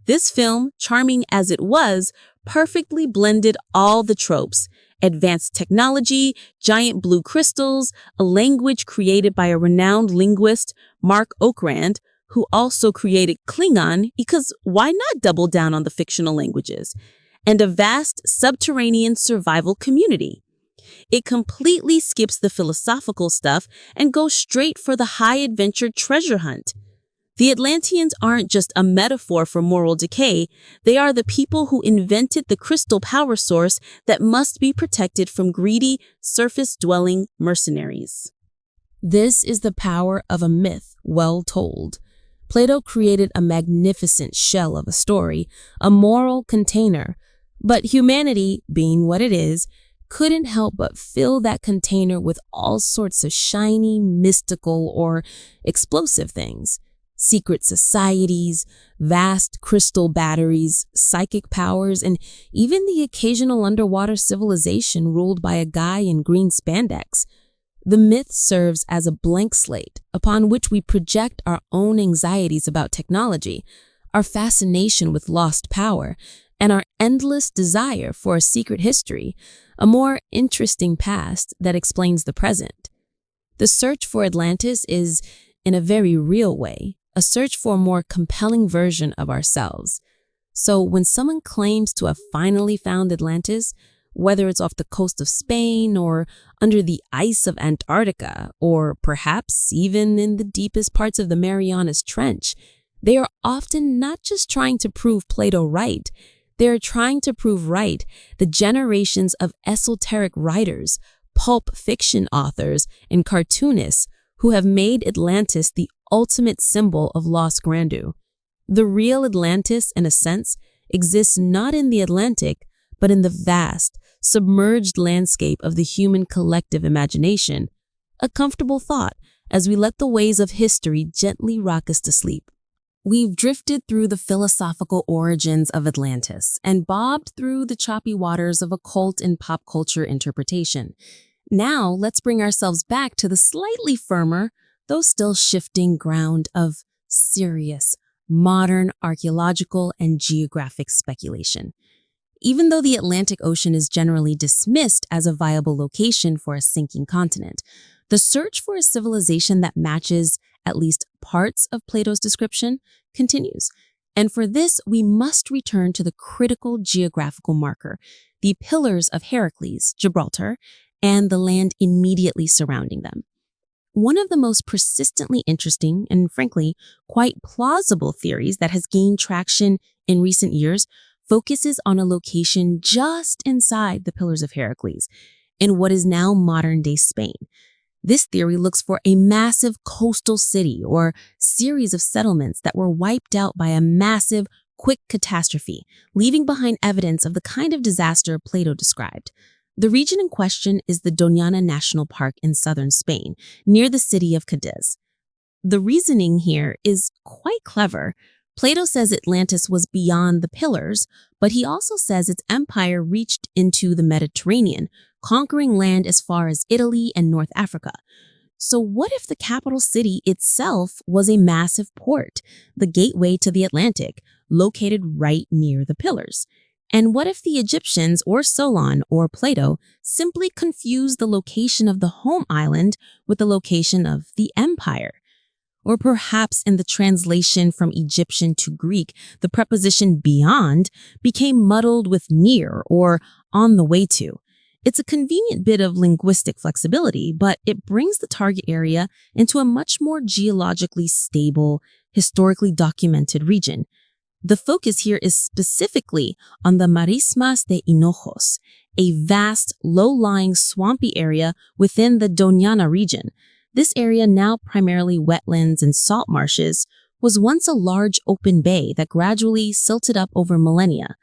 This film, charming as it was, perfectly blended all the tropes: advanced technology, giant blue crystals, a language created by a renowned linguist, Mark Okrand, who also created Klingon, because why not double down on the fictional languages, and a vast subterranean survival community. It completely skips the philosophical stuff and goes straight for the high-adventure treasure hunt. The Atlanteans aren't just a metaphor for moral decay, they are the people who invented the crystal power source that must be protected from greedy, surface-dwelling mercenaries. This is the power of a myth well told. Plato created a magnificent shell of a story, a moral container, but humanity, being what it is, couldn't help but fill that container with all sorts of shiny, mystical, or explosive things. Secret societies, vast crystal batteries, psychic powers, and even the occasional underwater civilization ruled by a guy in green spandex. The myth serves as a blank slate upon which we project our own anxieties about technology, our fascination with lost power, and our endless desire for a secret history, a more interesting past that explains the present. The search for Atlantis is, in a very real way, a search for a more compelling version of ourselves. So when someone claims to have finally found Atlantis, whether it's off the coast of Spain or under the ice of Antarctica, or perhaps even in the deepest parts of the Marianas Trench, they are often not just trying to prove Plato right, they are trying to prove right the generations of esoteric writers, pulp fiction authors, and cartoonists who have made Atlantis the ultimate symbol of lost grandeur. The real Atlantis, in a sense, exists not in the Atlantic, but in the vast, submerged landscape of the human collective imagination. A comfortable thought as we let the waves of history gently rock us to sleep. We've drifted through the philosophical origins of Atlantis and bobbed through the choppy waters of occult and pop culture interpretation. Now, let's bring ourselves back to the slightly firmer, though still shifting ground of serious, modern archaeological and geographic speculation. Even though the Atlantic Ocean is generally dismissed as a viable location for a sinking continent, The search for a civilization that matches at least parts of Plato's description continues. And for this, we must return to the critical geographical marker, the pillars of Heracles, Gibraltar, and the land immediately surrounding them. One of the most persistently interesting and, frankly, quite plausible theories that has gained traction in recent years focuses on a location just inside the Pillars of Heracles, in what is now modern-day Spain. This theory looks for a massive coastal city or series of settlements that were wiped out by a massive, quick catastrophe, leaving behind evidence of the kind of disaster Plato described. The region in question is the Doñana National Park in southern Spain, near the city of Cadiz. The reasoning here is quite clever. Plato says Atlantis was beyond the pillars, but he also says its empire reached into the Mediterranean, conquering land as far as Italy and North Africa. So what if the capital city itself was a massive port, the gateway to the Atlantic, located right near the pillars? And what if the Egyptians or Solon or Plato simply confused the location of the home island with the location of the empire? Or perhaps in the translation from Egyptian to Greek, the preposition beyond became muddled with near or on the way to. It's a convenient bit of linguistic flexibility, but it brings the target area into a much more geologically stable, historically documented region. The focus here is specifically on the Marismas de Hinojos, a vast, low-lying, swampy area within the Doñana region. This area, now primarily wetlands and salt marshes, was once a large open bay that gradually silted up over millennia.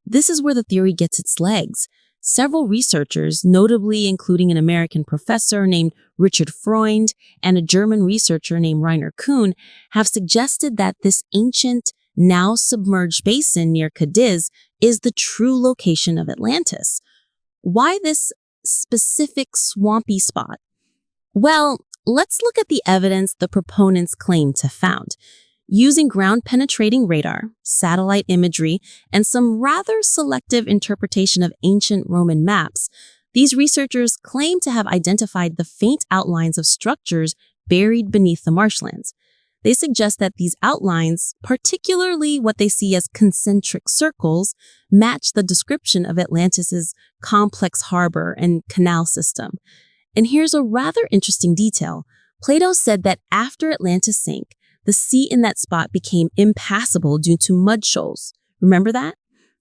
This is where the theory gets its legs. Several researchers, notably including an American professor named Richard Freund and a German researcher named Rainer Kuhn, have suggested that this ancient, now submerged basin near Cadiz is the true location of Atlantis. Why this specific swampy spot? Well, let's look at the evidence the proponents claim to have found. Using ground-penetrating radar, satellite imagery, and some rather selective interpretation of ancient Roman maps, these researchers claim to have identified the faint outlines of structures buried beneath the marshlands. They suggest that these outlines, particularly what they see as concentric circles, match the description of Atlantis's complex harbor and canal system. And here's a rather interesting detail. Plato said that after Atlantis sank, the sea in that spot became impassable due to mud shoals. Remember that?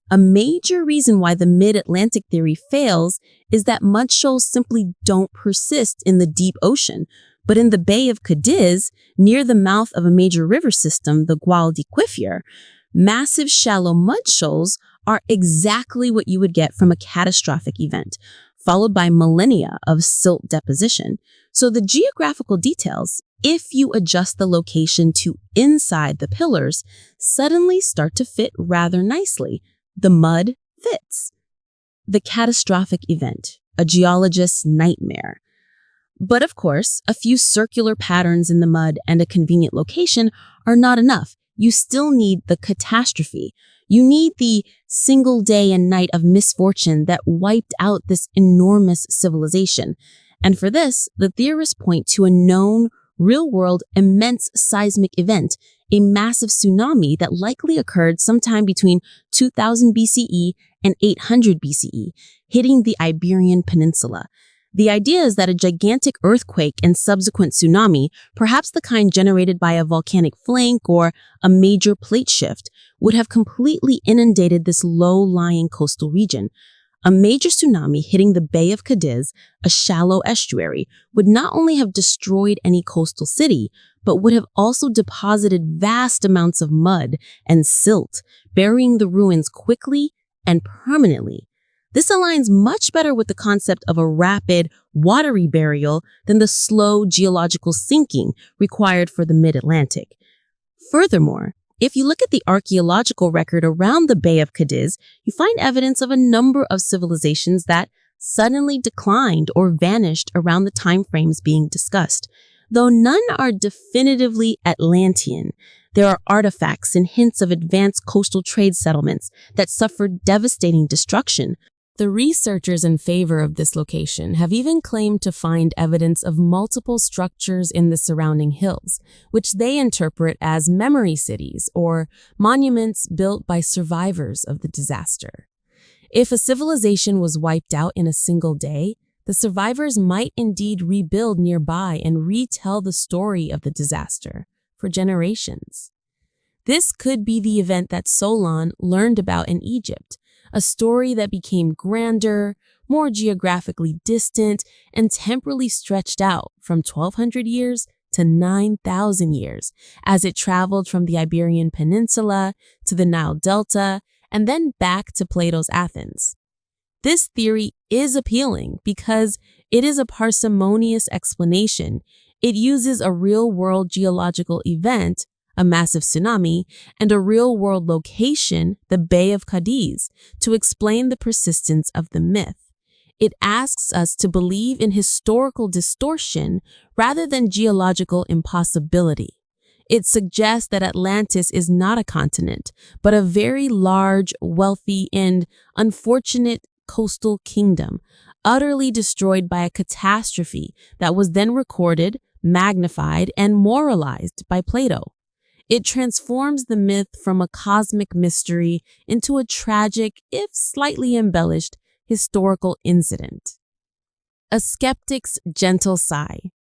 A major reason why the mid-Atlantic theory fails is that mud shoals simply don't persist in the deep ocean, but in the Bay of Cadiz, near the mouth of a major river system, the Guadalquivir, massive shallow mud shoals are exactly what you would get from a catastrophic event, followed by millennia of silt deposition. So the geographical details, if you adjust the location to inside the pillars, suddenly start to fit rather nicely. The mud fits. The catastrophic event, a geologist's nightmare. But of course, a few circular patterns in the mud and a convenient location are not enough. You still need the catastrophe. You need the single day and night of misfortune that wiped out this enormous civilization. And for this, the theorists point to a known, real-world, immense seismic event, a massive tsunami that likely occurred sometime between 2000 BCE and 800 BCE, hitting the Iberian Peninsula. The idea is that a gigantic earthquake and subsequent tsunami, perhaps the kind generated by a volcanic flank or a major plate shift, would have completely inundated this low-lying coastal region. A major tsunami hitting the Bay of Cadiz, a shallow estuary, would not only have destroyed any coastal city, but would have also deposited vast amounts of mud and silt, burying the ruins quickly and permanently. This aligns much better with the concept of a rapid, watery burial than the slow geological sinking required for the mid-Atlantic. Furthermore, if you look at the archaeological record around the Bay of Cadiz, you find evidence of a number of civilizations that suddenly declined or vanished around the time frames being discussed. Though none are definitively Atlantean, there are artifacts and hints of advanced coastal trade settlements that suffered devastating destruction, The researchers in favor of this location have even claimed to find evidence of multiple structures in the surrounding hills, which they interpret as memory cities or monuments built by survivors of the disaster. If a civilization was wiped out in a single day, the survivors might indeed rebuild nearby and retell the story of the disaster for generations. This could be the event that Solon learned about in Egypt, a story that became grander, more geographically distant, and temporally stretched out from 1,200 years to 9,000 years as it traveled from the Iberian Peninsula to the Nile Delta and then back to Plato's Athens. This theory is appealing because it is a parsimonious explanation. It uses a real-world geological event, a massive tsunami, and a real-world location, the Bay of Cadiz, to explain the persistence of the myth. It asks us to believe in historical distortion rather than geological impossibility. It suggests that Atlantis is not a continent, but a very large, wealthy, and unfortunate coastal kingdom, utterly destroyed by a catastrophe that was then recorded, magnified, and moralized by Plato. It transforms the myth from a cosmic mystery into a tragic, if slightly embellished, historical incident. A skeptic's gentle sigh.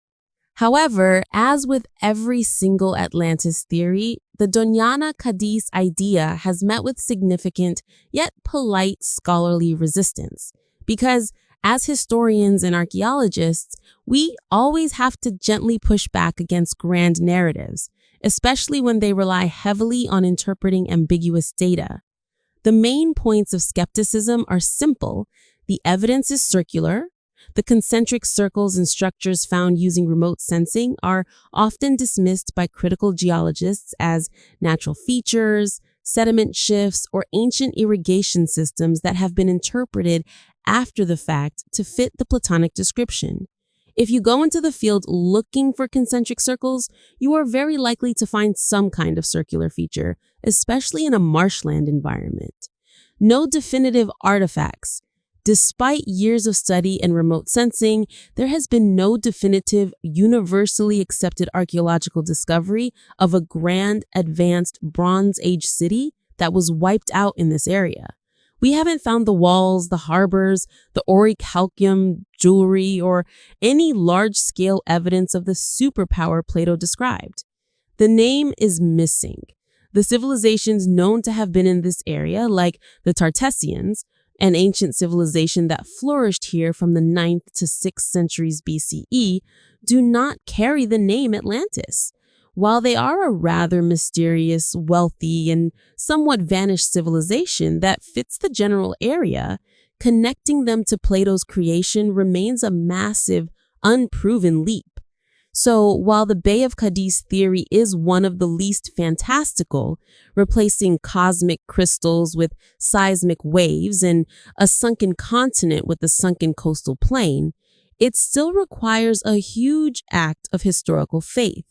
However, as with every single Atlantis theory, the Doñana Cadiz idea has met with significant yet polite scholarly resistance, because as historians and archaeologists, we always have to gently push back against grand narratives, especially when they rely heavily on interpreting ambiguous data. The main points of skepticism are simple. The evidence is circular. The concentric circles and structures found using remote sensing are often dismissed by critical geologists as natural features, sediment shifts, or ancient irrigation systems that have been interpreted after the fact to fit the Platonic description. If you go into the field looking for concentric circles, you are very likely to find some kind of circular feature, especially in a marshland environment. No definitive artifacts. Despite years of study and remote sensing, there has been no definitive, universally accepted archaeological discovery of a grand, advanced Bronze Age city that was wiped out in this area. We haven't found the walls, the harbors, the orichalcum jewelry, or any large-scale evidence of the superpower Plato described. The name is missing. The civilizations known to have been in this area, like the Tartessians, an ancient civilization that flourished here from the 9th to 6th centuries BCE, do not carry the name Atlantis. While they are a rather mysterious, wealthy, and somewhat vanished civilization that fits the general area, connecting them to Plato's creation remains a massive, unproven leap. So while the Bay of Cadiz theory is one of the least fantastical, replacing cosmic crystals with seismic waves and a sunken continent with a sunken coastal plain, it still requires a huge act of historical faith.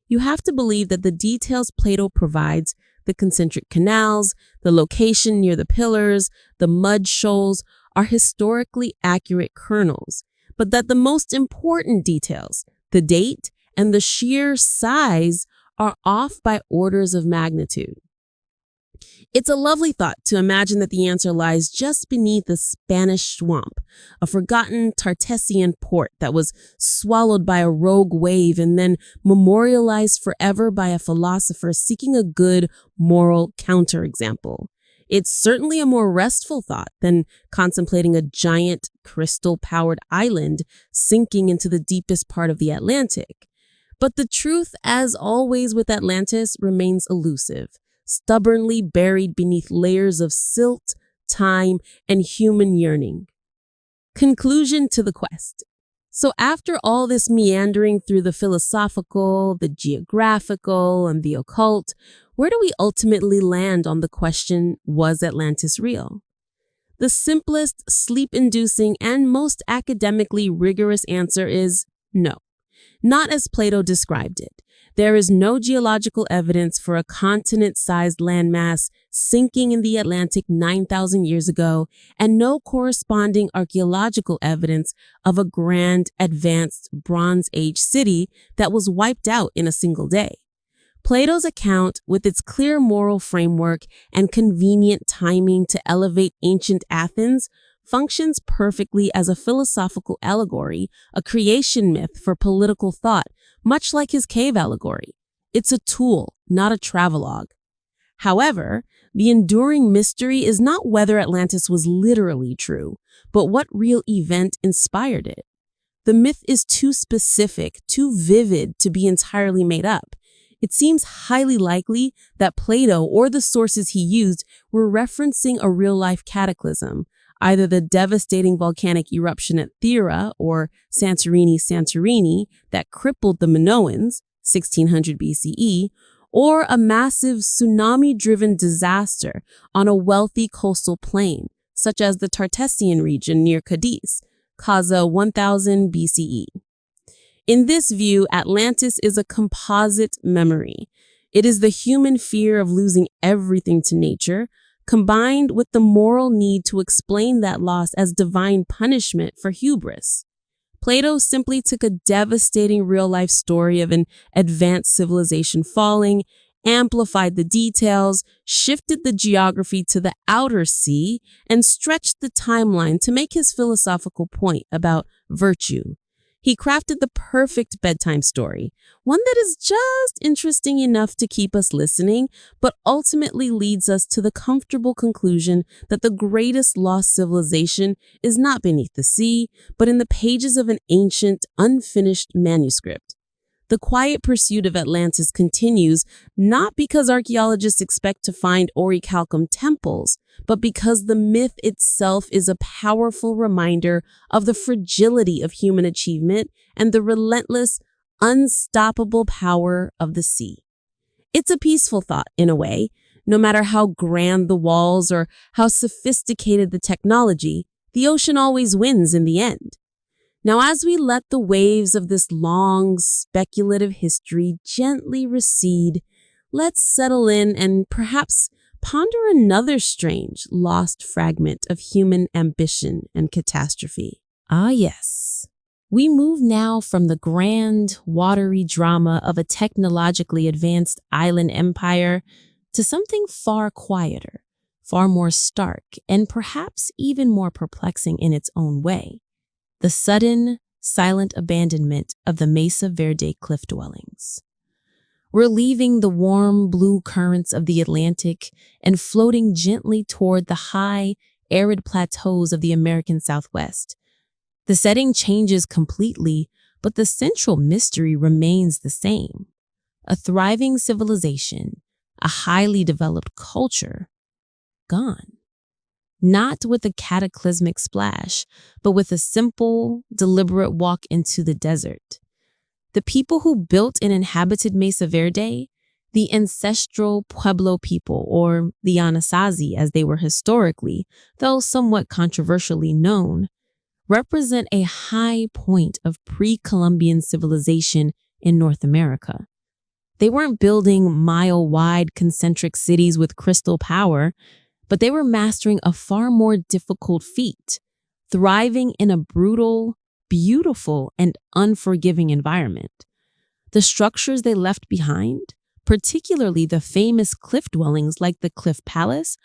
You have to believe that the details Plato provides, the concentric canals, the location near the pillars, the mud shoals, are historically accurate kernels, but that the most important details, the date, and the sheer size are off by orders of magnitude. It's a lovely thought to imagine that the answer lies just beneath a Spanish swamp, a forgotten Tartessian port that was swallowed by a rogue wave and then memorialized forever by a philosopher seeking a good moral counterexample. It's certainly a more restful thought than contemplating a giant crystal-powered island sinking into the deepest part of the Atlantic. But the truth, as always with Atlantis, remains elusive, stubbornly buried beneath layers of silt, time, and human yearning. Conclusion to the quest. So after all this meandering through the philosophical, the geographical, and the occult, where do we ultimately land on the question, was Atlantis real? The simplest, sleep-inducing, and most academically rigorous answer is no. Not as Plato described it. There is no geological evidence for a continent-sized landmass sinking in the Atlantic 9,000 years ago, and no corresponding archaeological evidence of a grand, advanced Bronze Age city that was wiped out in a single day. Plato's account, with its clear moral framework and convenient timing to elevate ancient Athens, functions perfectly as a philosophical allegory, a creation myth for political thought, much like his cave allegory. It's a tool, not a travelogue. However, the enduring mystery is not whether Atlantis was literally true, but what real event inspired it. The myth is too specific, too vivid to be entirely made up. It seems highly likely that Plato or the sources he used were referencing a real-life cataclysm, either the devastating volcanic eruption at Thera or Santorini that crippled the Minoans, 1600 BCE, or a massive tsunami-driven disaster on a wealthy coastal plain, such as the Tartessian region near Cadiz, Kaza 1000 BCE. In this view, Atlantis is a composite memory. It is the human fear of losing everything to nature, combined with the moral need to explain that loss as divine punishment for hubris. Plato simply took a devastating real-life story of an advanced civilization falling, amplified the details, shifted the geography to the outer sea, and stretched the timeline to make his philosophical point about virtue. He crafted the perfect bedtime story, one that is just interesting enough to keep us listening, but ultimately leads us to the comfortable conclusion that the greatest lost civilization is not beneath the sea, but in the pages of an ancient, unfinished manuscript. The quiet pursuit of Atlantis continues not because archaeologists expect to find orichalcum temples, but because the myth itself is a powerful reminder of the fragility of human achievement and the relentless, unstoppable power of the sea. It's a peaceful thought, in a way. No matter how grand the walls or how sophisticated the technology, the ocean always wins in the end. Now, as we let the waves of this long, speculative history gently recede, let's settle in and perhaps ponder another strange, lost fragment of human ambition and catastrophe. Ah, yes. We move now from the grand, watery drama of a technologically advanced island empire to something far quieter, far more stark, and perhaps even more perplexing in its own way. The sudden, silent abandonment of the Mesa Verde cliff dwellings. We're leaving the warm blue currents of the Atlantic and floating gently toward the high, arid plateaus of the American Southwest. The setting changes completely, but the central mystery remains the same. A thriving civilization, a highly developed culture, gone. Not with a cataclysmic splash, but with a simple, deliberate walk into the desert. The people who built and inhabited Mesa Verde, the ancestral Pueblo people, or the Anasazi as they were historically, though somewhat controversially known, represent a high point of pre-Columbian civilization in North America. They weren't building mile-wide concentric cities with crystal power, but they were mastering a far more difficult feat, thriving in a brutal, beautiful, and unforgiving environment. The structures they left behind, particularly the famous cliff dwellings like the Cliff Palace,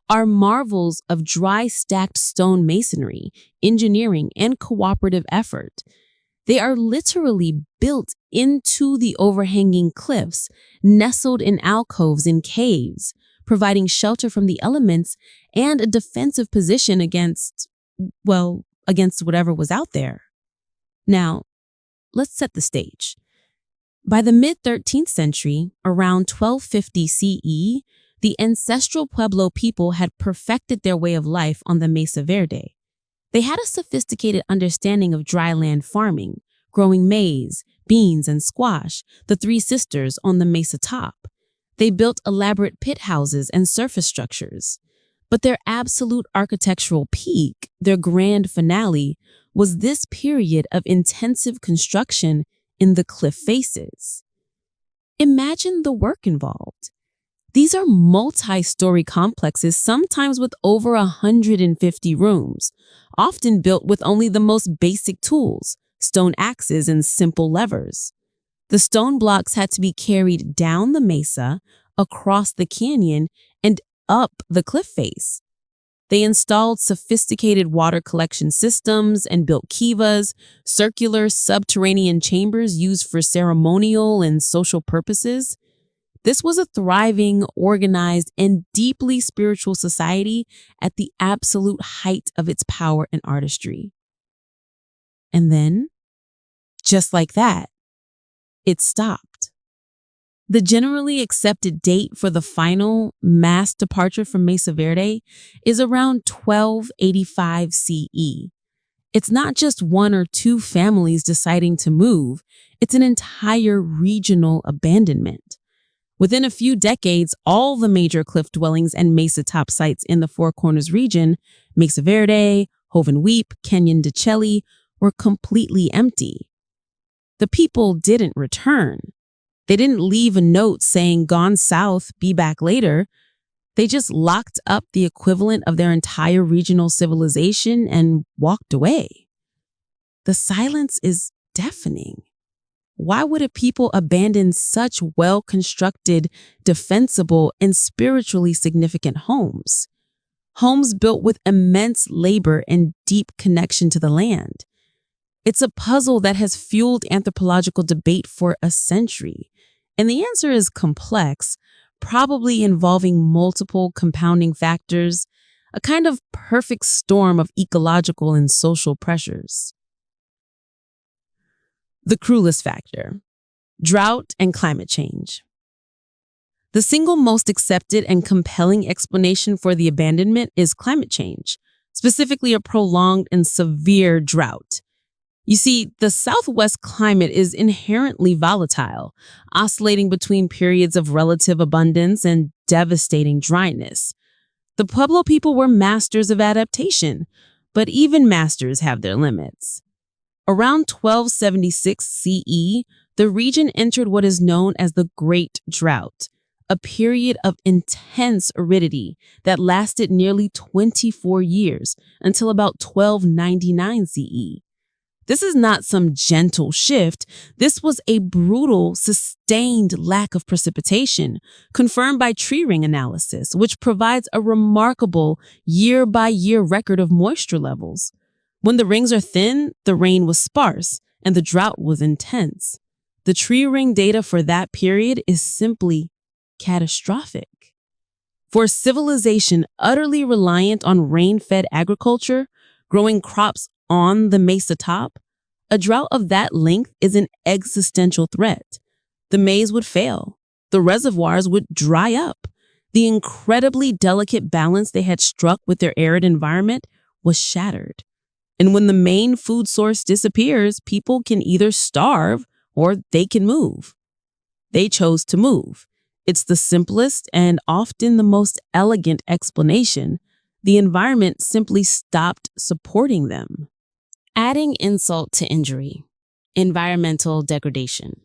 are marvels of dry stacked stone masonry, engineering, and cooperative effort. They are literally built into the overhanging cliffs, nestled in alcoves and caves, providing shelter from the elements and a defensive position against whatever was out there. Now, let's set the stage. By the mid-13th century, around 1250 CE, the ancestral Pueblo people had perfected their way of life on the Mesa Verde. They had a sophisticated understanding of dry land farming, growing maize, beans, and squash, the three sisters on the mesa top. They built elaborate pit houses and surface structures. But their absolute architectural peak, their grand finale, was this period of intensive construction in the cliff faces. Imagine the work involved. These are multi-story complexes, sometimes with over 150 rooms, often built with only the most basic tools, stone axes and simple levers. The stone blocks had to be carried down the mesa, across the canyon, and up the cliff face. They installed sophisticated water collection systems and built kivas, circular subterranean chambers used for ceremonial and social purposes. This was a thriving, organized, and deeply spiritual society at the absolute height of its power and artistry. And then, just like that, it stopped. The generally accepted date for the final mass departure from Mesa Verde is around 1285 CE. It's not just one or two families deciding to move, it's an entire regional abandonment. Within a few decades, all the major cliff dwellings and mesa top sites in the Four Corners region, Mesa Verde, Hoven Weep, Canyon de Chelly, were completely empty. The people didn't return. They didn't leave a note saying, "Gone south, be back later." They just locked up the equivalent of their entire regional civilization and walked away. The silence is deafening. Why would a people abandon such well-constructed, defensible, and spiritually significant homes? Homes built with immense labor and deep connection to the land. It's a puzzle that has fueled anthropological debate for a century. And the answer is complex, probably involving multiple compounding factors, a kind of perfect storm of ecological and social pressures. The crewless factor: drought and climate change. The single most accepted and compelling explanation for the abandonment is climate change, specifically a prolonged and severe drought. You see, the Southwest climate is inherently volatile, oscillating between periods of relative abundance and devastating dryness. The Pueblo people were masters of adaptation, but even masters have their limits. Around 1276 CE, the region entered what is known as the Great Drought, a period of intense aridity that lasted nearly 24 years until about 1299 CE. This is not some gentle shift. This was a brutal, sustained lack of precipitation, confirmed by tree ring analysis, which provides a remarkable year-by-year record of moisture levels. When the rings are thin, the rain was sparse, and the drought was intense. The tree ring data for that period is simply catastrophic. For a civilization utterly reliant on rain-fed agriculture, growing crops on the mesa top, a drought of that length is an existential threat. The maize would fail. The reservoirs would dry up. The incredibly delicate balance they had struck with their arid environment was shattered. And when the main food source disappears, people can either starve or they can move. They chose to move. It's the simplest and often the most elegant explanation. The environment simply stopped supporting them. Adding insult to injury: environmental degradation.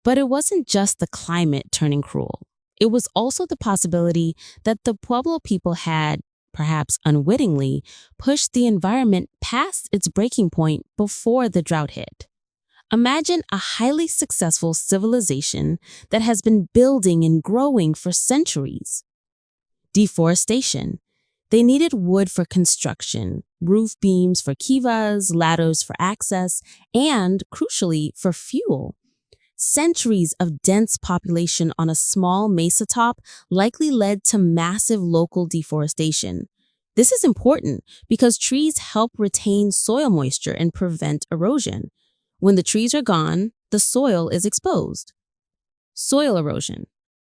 But it wasn't just the climate turning cruel. It was also the possibility that the Pueblo people had, perhaps unwittingly, pushed the environment past its breaking point before the drought hit. Imagine a highly successful civilization that has been building and growing for centuries. Deforestation. They needed wood for construction, roof beams for kivas, ladders for access, and, crucially, for fuel. Centuries of dense population on a small mesa top likely led to massive local deforestation. This is important because trees help retain soil moisture and prevent erosion. When the trees are gone, the soil is exposed. Soil erosion.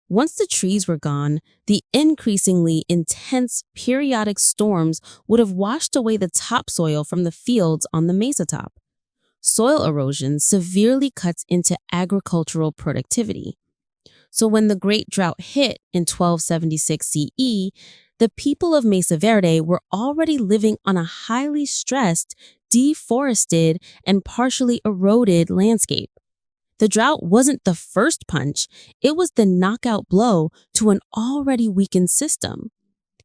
Once the trees were gone, the increasingly intense periodic storms would have washed away the topsoil from the fields on the mesa top. Soil erosion severely cuts into agricultural productivity. So when the Great Drought hit in 1276 CE, the people of Mesa Verde were already living on a highly stressed, deforested, and partially eroded landscape. The drought wasn't the first punch, it was the knockout blow to an already weakened system.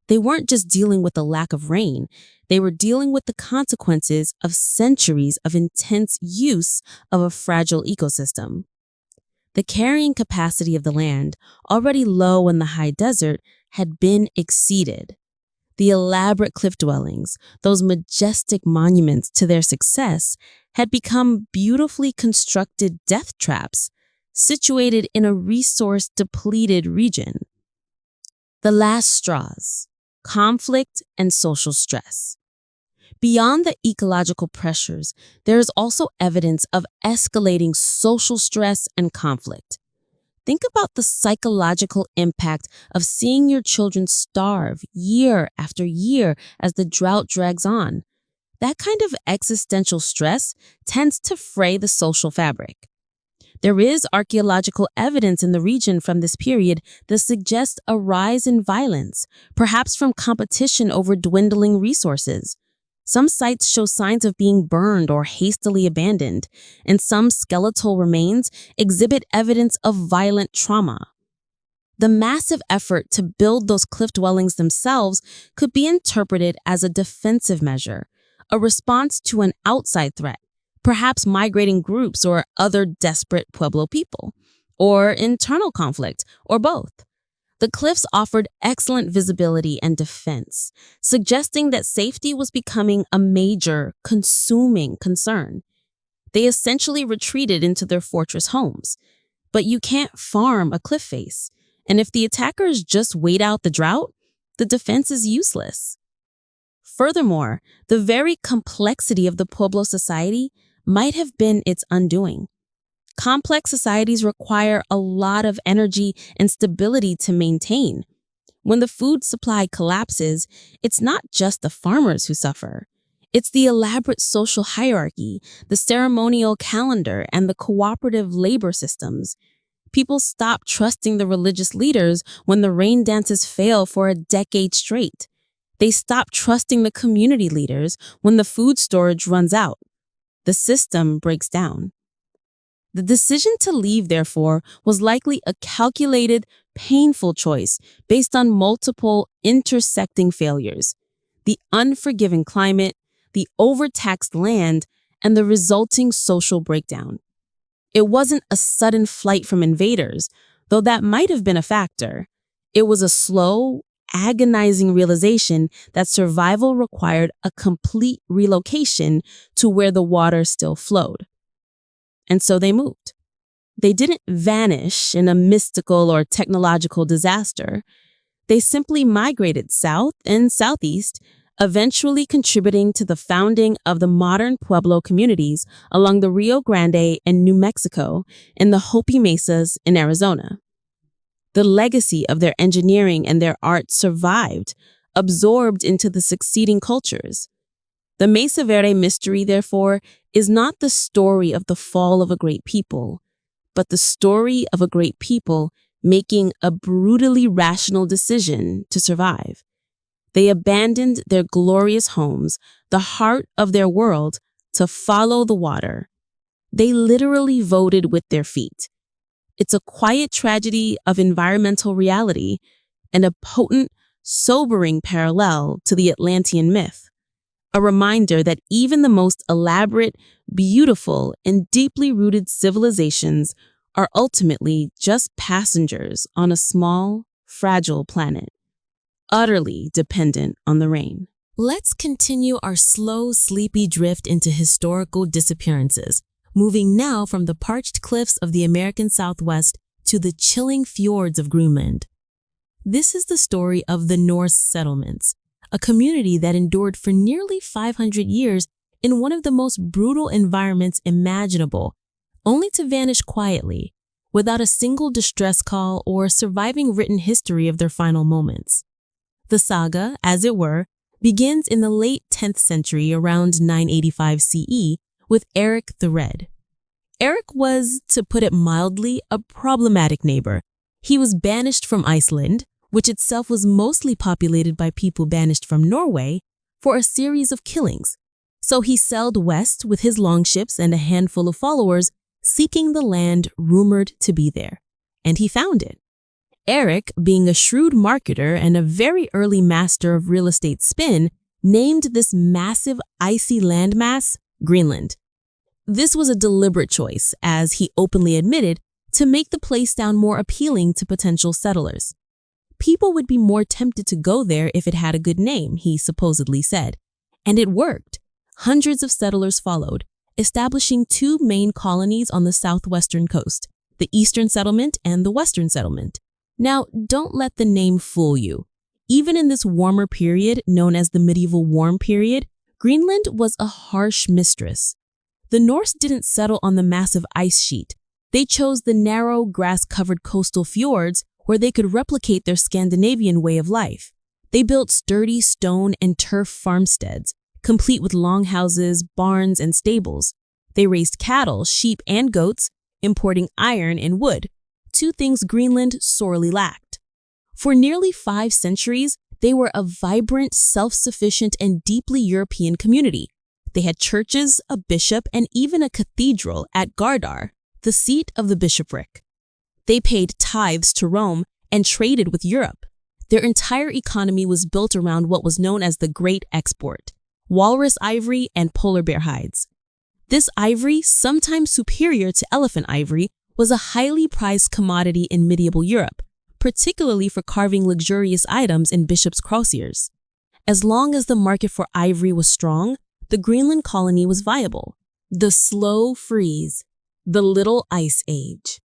They weren't just dealing with the lack of rain, they were dealing with the consequences of centuries of intense use of a fragile ecosystem. The carrying capacity of the land, already low in the high desert, had been exceeded. The elaborate cliff dwellings, those majestic monuments to their success, had become beautifully constructed death traps, situated in a resource-depleted region. The last straws: conflict and social stress. Beyond the ecological pressures, there is also evidence of escalating social stress and conflict. Think about the psychological impact of seeing your children starve year after year as the drought drags on. That kind of existential stress tends to fray the social fabric. There is archaeological evidence in the region from this period that suggests a rise in violence, perhaps from competition over dwindling resources. Some sites show signs of being burned or hastily abandoned, and some skeletal remains exhibit evidence of violent trauma. The massive effort to build those cliff dwellings themselves could be interpreted as a defensive measure, a response to an outside threat, perhaps migrating groups or other desperate Pueblo people, or internal conflict, or both. The cliffs offered excellent visibility and defense, suggesting that safety was becoming a major, consuming concern. They essentially retreated into their fortress homes. But you can't farm a cliff face, and if the attackers just wait out the drought, the defense is useless. Furthermore, the very complexity of the Pueblo society might have been its undoing. Complex societies require a lot of energy and stability to maintain. When the food supply collapses, it's not just the farmers who suffer. It's the elaborate social hierarchy, the ceremonial calendar, and the cooperative labor systems. People stop trusting the religious leaders when the rain dances fail for a decade straight. They stop trusting the community leaders when the food storage runs out. The system breaks down. The decision to leave, therefore, was likely a calculated, painful choice based on multiple intersecting failures: the unforgiving climate, the overtaxed land, and the resulting social breakdown. It wasn't a sudden flight from invaders, though that might have been a factor. It was a slow, agonizing realization that survival required a complete relocation to where the water still flowed. And so they moved. They didn't vanish in a mystical or technological disaster. They simply migrated south and southeast, eventually contributing to the founding of the modern Pueblo communities along the Rio Grande in New Mexico and the Hopi Mesas in Arizona. The legacy of their engineering and their art survived, absorbed into the succeeding cultures. The Mesa Verde mystery, therefore, is not the story of the fall of a great people, but the story of a great people making a brutally rational decision to survive. They abandoned their glorious homes, the heart of their world, to follow the water. They literally voted with their feet. It's a quiet tragedy of environmental reality and a potent, sobering parallel to the Atlantean myth. A reminder that even the most elaborate, beautiful, and deeply rooted civilizations are ultimately just passengers on a small, fragile planet, utterly dependent on the rain. Let's continue our slow, sleepy drift into historical disappearances, moving now from the parched cliffs of the American Southwest to the chilling fjords of Greenland. This is the story of the Norse settlements, a community that endured for nearly 500 years in one of the most brutal environments imaginable, only to vanish quietly, without a single distress call or surviving written history of their final moments. The saga, as it were, begins in the late 10th century around 985 CE with Eric the Red. Eric was, to put it mildly, a problematic neighbor. He was banished from Iceland, which itself was mostly populated by people banished from Norway, for a series of killings. So he sailed west with his longships and a handful of followers seeking the land rumored to be there, and he found it. Eric, being a shrewd marketer and a very early master of real estate spin, named this massive icy landmass Greenland. This was a deliberate choice, as he openly admitted, to make the place sound more appealing to potential settlers. People would be more tempted to go there if it had a good name, he supposedly said. And it worked. Hundreds of settlers followed, establishing two main colonies on the southwestern coast, the Eastern Settlement and the Western Settlement. Now, don't let the name fool you. Even in this warmer period, known as the medieval warm period, Greenland was a harsh mistress. The Norse didn't settle on the massive ice sheet. They chose the narrow, grass-covered coastal fjords where they could replicate their Scandinavian way of life. They built sturdy stone and turf farmsteads, complete with longhouses, barns, and stables. They raised cattle, sheep, and goats, importing iron and wood, two things Greenland sorely lacked. For nearly 5 centuries, they were a vibrant, self-sufficient, and deeply European community. They had churches, a bishop, and even a cathedral at Gardar, the seat of the bishopric. They paid tithes to Rome and traded with Europe. Their entire economy was built around what was known as the Great Export: walrus ivory and polar bear hides. This ivory, sometimes superior to elephant ivory, was a highly prized commodity in medieval Europe, particularly for carving luxurious items in bishops' crosiers. As long as the market for ivory was strong, the Greenland colony was viable. The slow freeze, the Little Ice Age.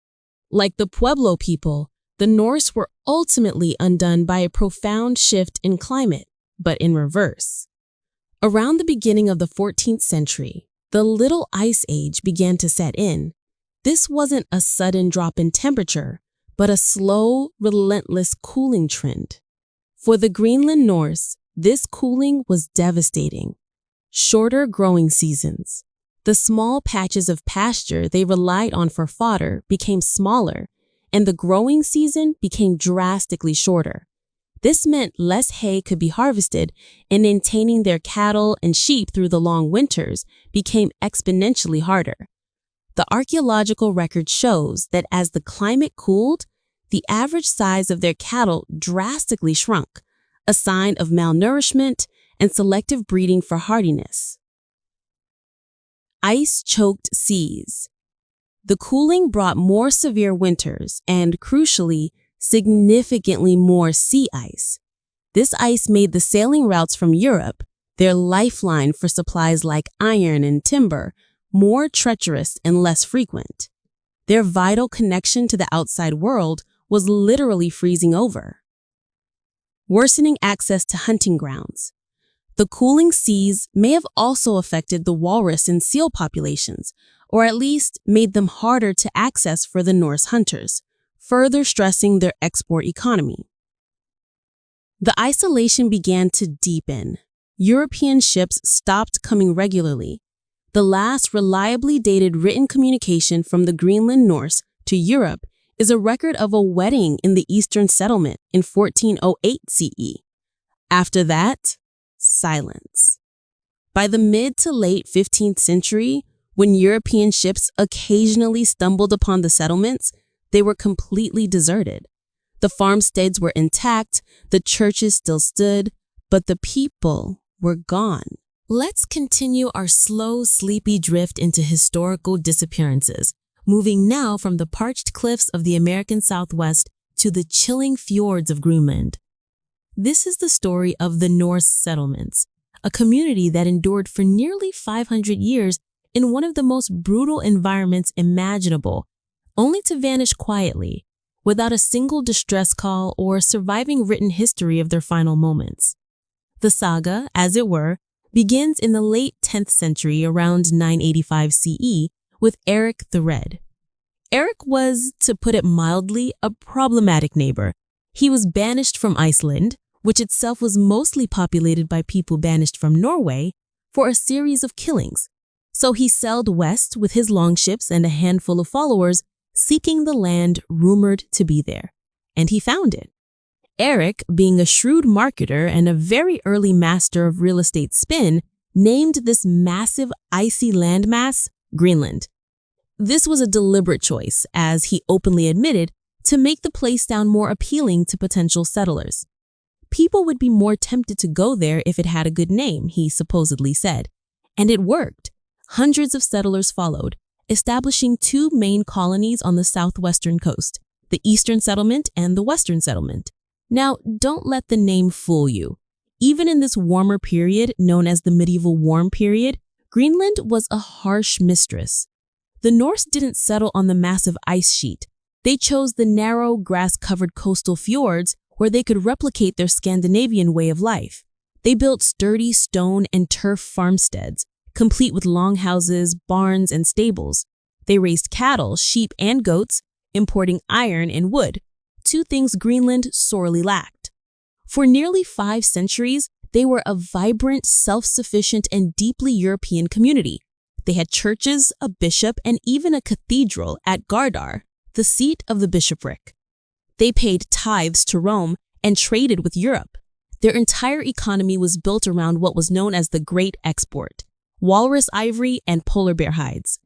Like the Pueblo people, the Norse were ultimately undone by a profound shift in climate, but in reverse. Around the beginning of the 14th century, the Little Ice Age began to set in. This wasn't a sudden drop in temperature, but a slow, relentless cooling trend. For the Greenland Norse, this cooling was devastating. Shorter growing seasons. The small patches of pasture they relied on for fodder became smaller, and the growing season became drastically shorter. This meant less hay could be harvested, and maintaining their cattle and sheep through the long winters became exponentially harder. The archaeological record shows that as the climate cooled, the average size of their cattle drastically shrunk, a sign of malnourishment and selective breeding for hardiness. Ice-choked seas. The cooling brought more severe winters and, crucially, significantly more sea ice. This ice made the sailing routes from Europe, their lifeline for supplies like iron and timber, more treacherous and less frequent. Their vital connection to the outside world was literally freezing over. Worsening access to hunting grounds. The cooling seas may have also affected the walrus and seal populations, or at least made them harder to access for the Norse hunters, further stressing their export economy. The isolation began to deepen. European ships stopped coming regularly. The last reliably dated written communication from the Greenland Norse to Europe is a record of a wedding in the Eastern Settlement in 1408 CE. After that, silence. By the mid to late 15th century, when European ships occasionally stumbled upon the settlements, they were completely deserted. The farmsteads were intact, the churches still stood, but the people were gone. Let's continue our slow, sleepy drift into historical disappearances, moving now from the parched cliffs of the American Southwest to the chilling fjords of Greenland. This is the story of the Norse settlements, a community that endured for nearly 500 years in one of the most brutal environments imaginable, only to vanish quietly, without a single distress call or surviving written history of their final moments. The saga, as it were, begins in the late 10th century around 985 CE with Eric the Red. Eric was, to put it mildly, a problematic neighbor. He was banished from Iceland, which itself was mostly populated by people banished from Norway, for a series of killings. So he sailed west with his longships and a handful of followers, seeking the land rumored to be there. And he found it. Eric, being a shrewd marketer and a very early master of real estate spin, named this massive icy landmass Greenland. This was a deliberate choice, as he openly admitted, to make the place sound more appealing to potential settlers. People would be more tempted to go there if it had a good name, he supposedly said. And it worked. Hundreds of settlers followed, establishing two main colonies on the southwestern coast, the Eastern Settlement and the Western Settlement. Now, don't let the name fool you. Even in this warmer period, known as the medieval warm period, Greenland was a harsh mistress. The Norse didn't settle on the massive ice sheet. They chose the narrow, grass-covered coastal fjords where they could replicate their Scandinavian way of life. They built sturdy stone and turf farmsteads, complete with longhouses, barns, and stables. They raised cattle, sheep, and goats, importing iron and wood, two things Greenland sorely lacked. For nearly 5 centuries, they were a vibrant, self-sufficient, and deeply European community. They had churches, a bishop, and even a cathedral at Gardar, the seat of the bishopric. They paid tithes to Rome and traded with Europe. Their entire economy was built around what was known as the Great Export: walrus ivory and polar bear hides.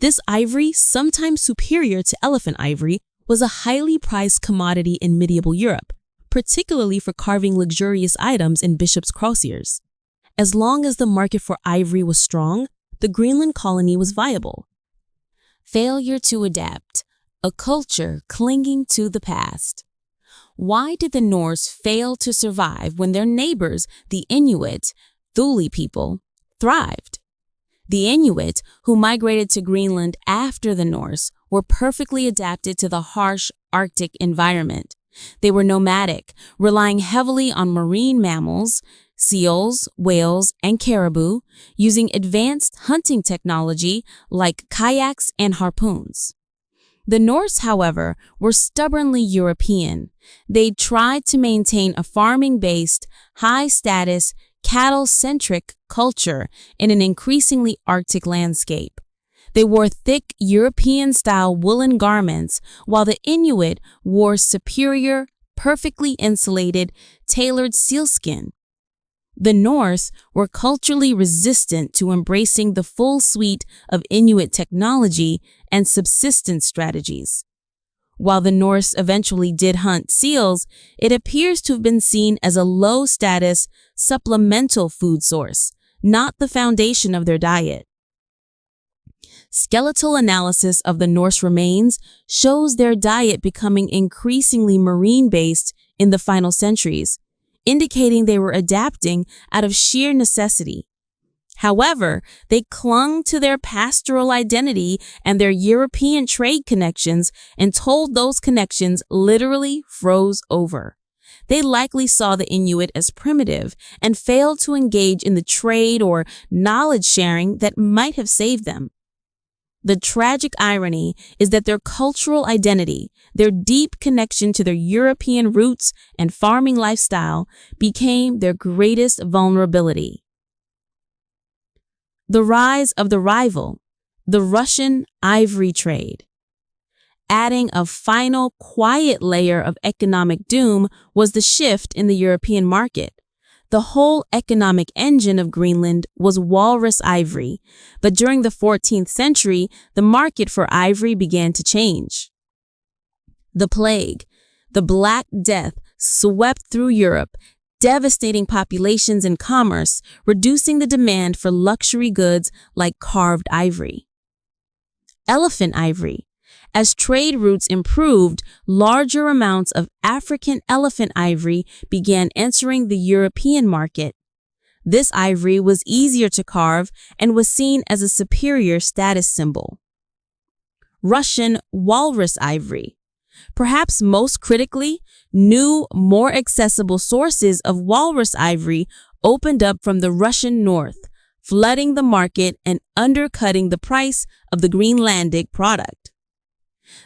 This ivory, sometimes superior to elephant ivory, was a highly prized commodity in medieval Europe, particularly for carving luxurious items in bishops' crosiers. As long as the market for ivory was strong, the Greenland colony was viable. Failure to adapt, a culture clinging to the past. Why did the Norse fail to survive when their neighbors, the Inuit, Thule people, thrived? The Inuit, who migrated to Greenland after the Norse, were perfectly adapted to the harsh Arctic environment. They were nomadic, relying heavily on marine mammals, seals, whales, and caribou, using advanced hunting technology like kayaks and harpoons. The Norse, however, were stubbornly European. They tried to maintain a farming-based, high-status, cattle-centric culture in an increasingly Arctic landscape. They wore thick European-style woolen garments, while the Inuit wore superior, perfectly insulated, tailored sealskin. The Norse were culturally resistant to embracing the full suite of Inuit technology and subsistence strategies. While the Norse eventually did hunt seals, it appears to have been seen as a low-status, supplemental food source, not the foundation of their diet. Skeletal analysis of the Norse remains shows their diet becoming increasingly marine-based in the final centuries, indicating they were adapting out of sheer necessity. However, they clung to their pastoral identity and their European trade connections until those connections literally froze over. They likely saw the Inuit as primitive and failed to engage in the trade or knowledge sharing that might have saved them. The tragic irony is that their cultural identity, their deep connection to their European roots and farming lifestyle, became their greatest vulnerability. The rise of the rival, the Russian ivory trade. Adding a final quiet layer of economic doom was the shift in the European market. The whole economic engine of Greenland was walrus ivory, but during the 14th century, the market for ivory began to change. The plague, the Black Death, swept through Europe, devastating populations and commerce, reducing the demand for luxury goods like carved ivory. Elephant ivory. As trade routes improved, larger amounts of African elephant ivory began entering the European market. This ivory was easier to carve and was seen as a superior status symbol. Russian walrus ivory. Perhaps most critically, new, more accessible sources of walrus ivory opened up from the Russian north, flooding the market and undercutting the price of the Greenlandic product.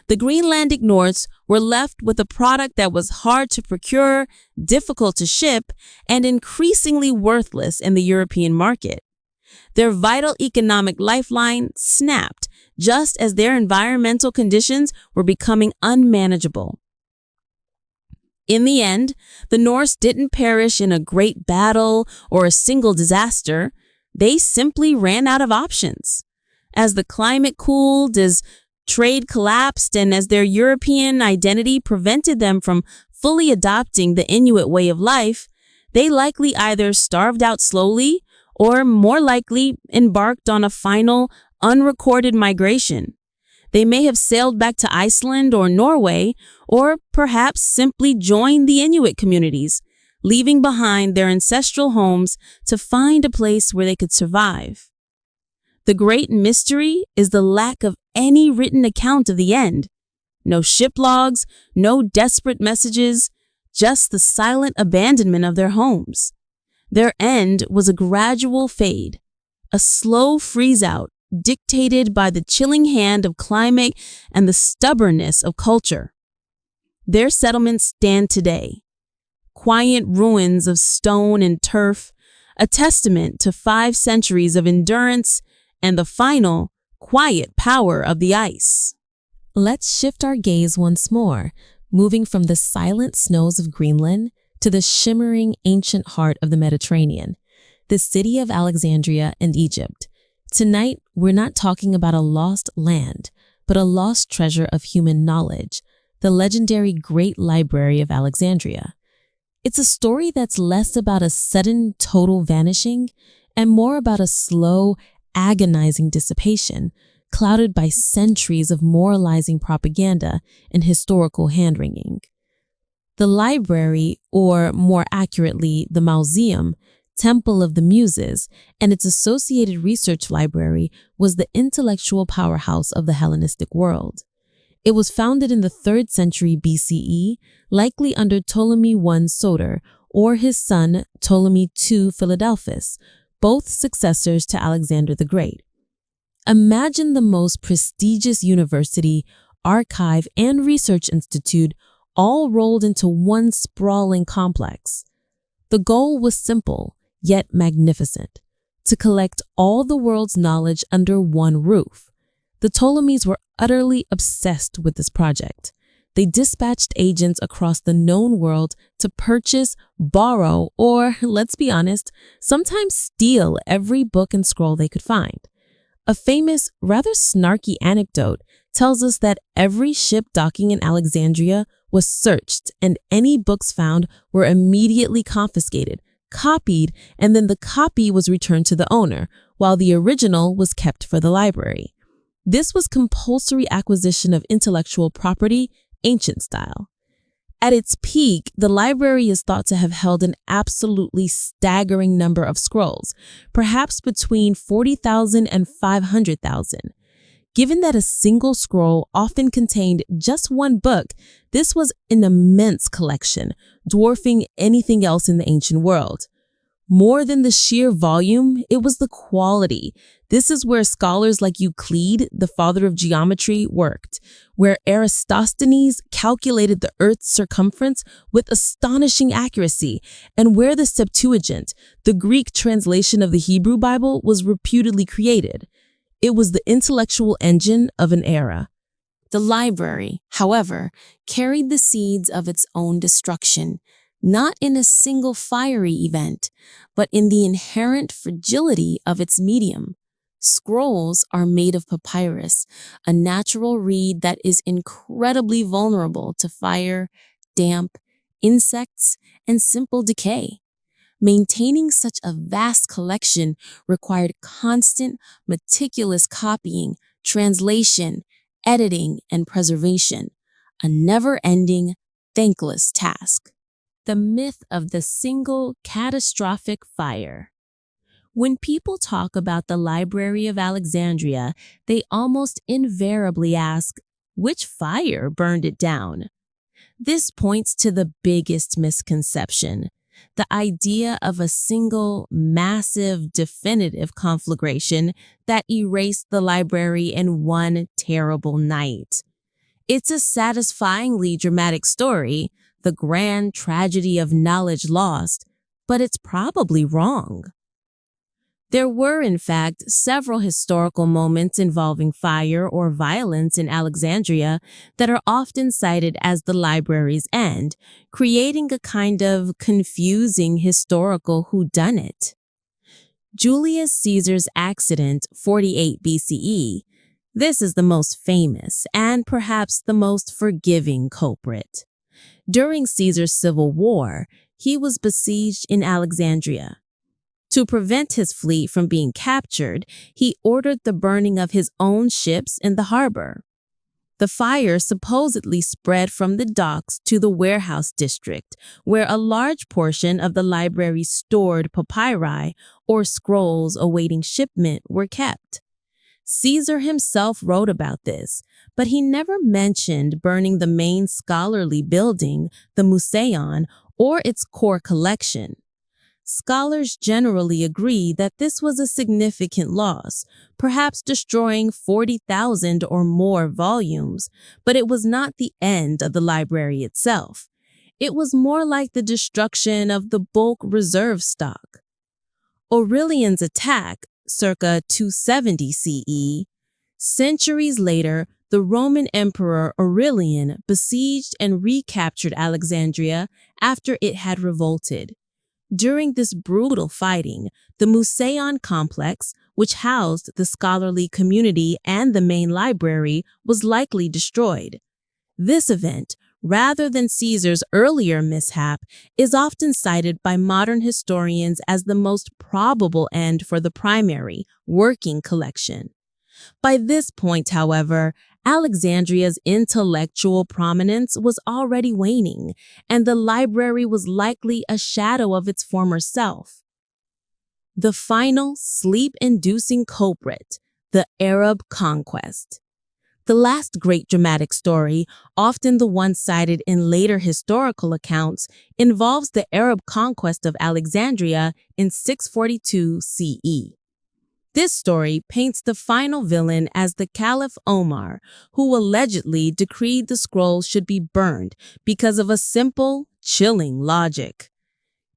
The Greenlandic Norse were left with a product that was hard to procure, difficult to ship, and increasingly worthless in the European market. Their vital economic lifeline snapped just as their environmental conditions were becoming unmanageable. In the end, the Norse didn't perish in a great battle or a single disaster. They simply ran out of options. As the climate cooled, as trade collapsed, and as their European identity prevented them from fully adopting the Inuit way of life, they likely either starved out slowly or more likely embarked on a final, unrecorded migration. They may have sailed back to Iceland or Norway, or perhaps simply joined the Inuit communities, leaving behind their ancestral homes to find a place where they could survive. The great mystery is the lack of any written account of the end. No ship logs, no desperate messages, just the silent abandonment of their homes. Their end was a gradual fade, a slow freeze-out dictated by the chilling hand of climate and the stubbornness of culture. Their settlements stand today, quiet ruins of stone and turf, a testament to 5 centuries of endurance and the final, quiet power of the ice. Let's shift our gaze once more, moving from the silent snows of Greenland to the shimmering ancient heart of the Mediterranean, the city of Alexandria in Egypt. Tonight, we're not talking about a lost land, but a lost treasure of human knowledge, the legendary Great Library of Alexandria. It's a story that's less about a sudden total vanishing and more about a slow, agonizing dissipation, clouded by centuries of moralizing propaganda and historical hand-wringing. The library, or more accurately, the Mausoleum, Temple of the Muses, and its associated research library was the intellectual powerhouse of the Hellenistic world. It was founded in the 3rd century BCE, likely under Ptolemy I Soter or his son Ptolemy II Philadelphus, both successors to Alexander the Great. Imagine the most prestigious university, archive, and research institute all rolled into one sprawling complex. The goal was simple, yet magnificent: to collect all the world's knowledge under one roof. The Ptolemies were utterly obsessed with this project. They dispatched agents across the known world to purchase, borrow, or, let's be honest, sometimes steal every book and scroll they could find. A famous, rather snarky anecdote tells us that every ship docking in Alexandria was searched and any books found were immediately confiscated, copied, and then the copy was returned to the owner, while the original was kept for the library. This was compulsory acquisition of intellectual property, ancient style. At its peak, the library is thought to have held an absolutely staggering number of scrolls, perhaps between 40,000 and 500,000. Given that a single scroll often contained just one book, this was an immense collection, dwarfing anything else in the ancient world. More than the sheer volume, it was the quality. This is where scholars like Euclid, the father of geometry, worked, where Eratosthenes calculated the Earth's circumference with astonishing accuracy, and where the Septuagint, the Greek translation of the Hebrew Bible, was reputedly created. It was the intellectual engine of an era. The library, however, carried the seeds of its own destruction, not in a single fiery event, but in the inherent fragility of its medium. Scrolls are made of papyrus, a natural reed that is incredibly vulnerable to fire, damp, insects, and simple decay. Maintaining such a vast collection required constant, meticulous copying, translation, editing, and preservation, a never-ending, thankless task. The myth of the single catastrophic fire. When people talk about the Library of Alexandria, they almost invariably ask, which fire burned it down? This points to the biggest misconception: the idea of a single, massive, definitive conflagration that erased the library in one terrible night. It's a satisfyingly dramatic story, the grand tragedy of knowledge lost, but it's probably wrong. There were, in fact, several historical moments involving fire or violence in Alexandria that are often cited as the library's end, creating a kind of confusing historical whodunit. Julius Caesar's accident, 48 BCE, this is the most famous and perhaps the most forgiving culprit. During Caesar's civil war, he was besieged in Alexandria. To prevent his fleet from being captured, he ordered the burning of his own ships in the harbor. The fire supposedly spread from the docks to the warehouse district, where a large portion of the library's stored papyri, or scrolls awaiting shipment, were kept. Caesar himself wrote about this, but he never mentioned burning the main scholarly building, the Museion, or its core collection. Scholars generally agree that this was a significant loss, perhaps destroying 40,000 or more volumes, but it was not the end of the library itself. It was more like the destruction of the bulk reserve stock. Aurelian's attack, circa 270 CE, centuries later, the Roman Emperor Aurelian besieged and recaptured Alexandria after it had revolted. During this brutal fighting, the Museion complex, which housed the scholarly community and the main library, was likely destroyed. This event, rather than Caesar's earlier mishap, is often cited by modern historians as the most probable end for the primary, working collection. By this point, however, Alexandria's intellectual prominence was already waning, and the library was likely a shadow of its former self. The final sleep-inducing culprit, the Arab conquest. The last great dramatic story, often the one cited in later historical accounts, involves the Arab conquest of Alexandria in 642 CE. This story paints the final villain as the Caliph Omar, who allegedly decreed the scrolls should be burned because of a simple, chilling logic.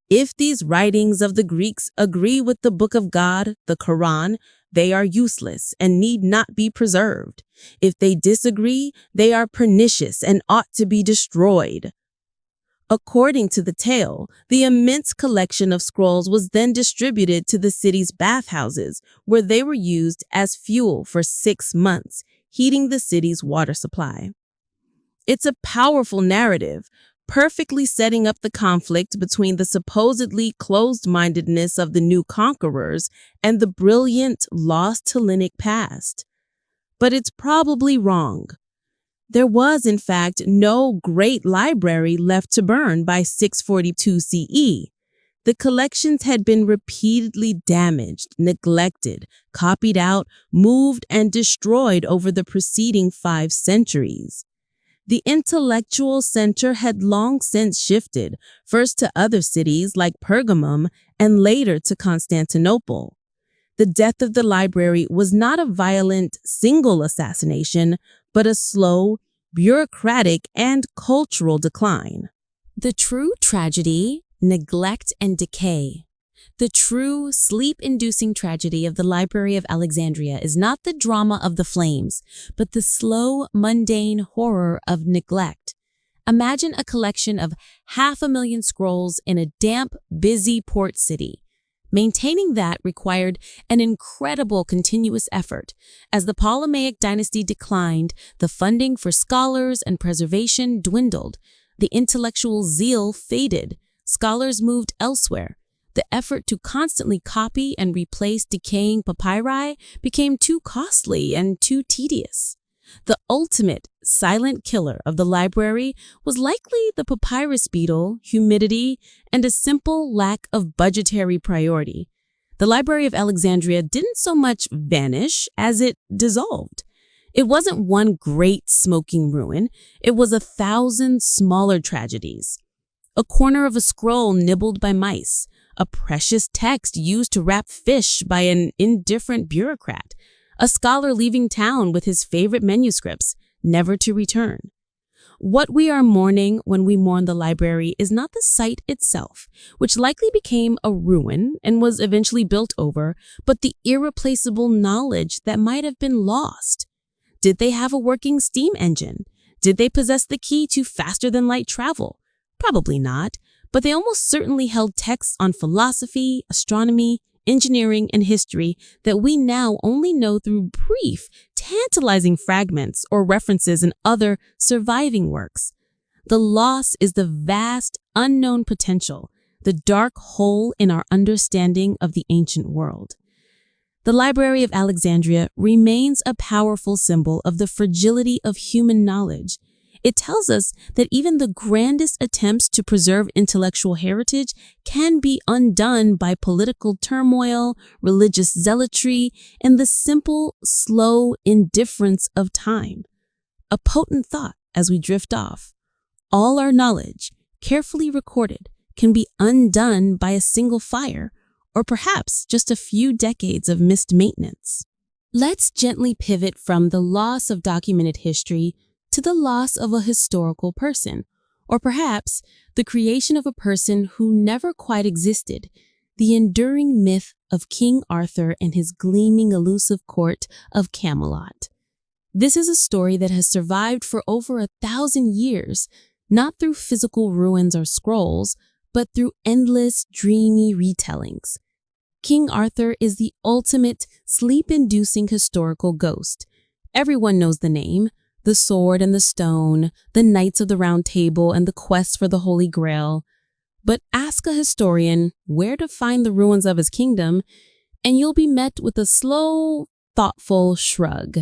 If these writings of the Greeks agree with the Book of God, the Quran, they are useless and need not be preserved. If they disagree, they are pernicious and ought to be destroyed. According to the tale, the immense collection of scrolls was then distributed to the city's bathhouses, where they were used as fuel for 6 months, heating the city's water supply. It's a powerful narrative, perfectly setting up the conflict between the supposedly closed-mindedness of the new conquerors and the brilliant, lost Hellenic past. But it's probably wrong. There was, in fact, no great library left to burn by 642 CE. The collections had been repeatedly damaged, neglected, copied out, moved, and destroyed over the preceding 5 centuries. The intellectual center had long since shifted, first to other cities like Pergamum and later to Constantinople. The death of the library was not a violent, single assassination, but a slow, bureaucratic, and cultural decline. The true tragedy, neglect and decay. The true sleep-inducing tragedy of the Library of Alexandria is not the drama of the flames, but the slow, mundane horror of neglect. Imagine a collection of 500,000 scrolls in a damp, busy port city. Maintaining that required an incredible continuous effort. As the Ptolemaic dynasty declined, the funding for scholars and preservation dwindled. The intellectual zeal faded. Scholars moved elsewhere. The effort to constantly copy and replace decaying papyri became too costly and too tedious. The ultimate silent killer of the library was likely the papyrus beetle, humidity, and a simple lack of budgetary priority. The Library of Alexandria didn't so much vanish as it dissolved. It wasn't one great smoking ruin, it was 1,000 smaller tragedies. A corner of a scroll nibbled by mice, a precious text used to wrap fish by an indifferent bureaucrat, a scholar leaving town with his favorite manuscripts, never to return. What we are mourning when we mourn the library is not the site itself, which likely became a ruin and was eventually built over, but the irreplaceable knowledge that might have been lost. Did they have a working steam engine? Did they possess the key to faster-than-light travel? Probably not, but they almost certainly held texts on philosophy, astronomy, engineering, and history that we now only know through brief, tantalizing fragments or references in other surviving works. The loss is the vast, unknown potential, the dark hole in our understanding of the ancient world. The Library of Alexandria remains a powerful symbol of the fragility of human knowledge. It tells us that even the grandest attempts to preserve intellectual heritage can be undone by political turmoil, religious zealotry, and the simple, slow indifference of time. A potent thought as we drift off. All our knowledge, carefully recorded, can be undone by a single fire, or perhaps just a few decades of missed maintenance. Let's gently pivot from the loss of documented history to the loss of a historical person, or perhaps the creation of a person who never quite existed, the enduring myth of King Arthur and his gleaming, elusive court of Camelot. This is a story that has survived for over 1,000 years, not through physical ruins or scrolls, but through endless, dreamy retellings. King Arthur is the ultimate sleep-inducing historical ghost. Everyone knows the name, the sword and the stone, the Knights of the Round Table, and the quest for the Holy Grail. But ask a historian where to find the ruins of his kingdom, and you'll be met with a slow, thoughtful shrug.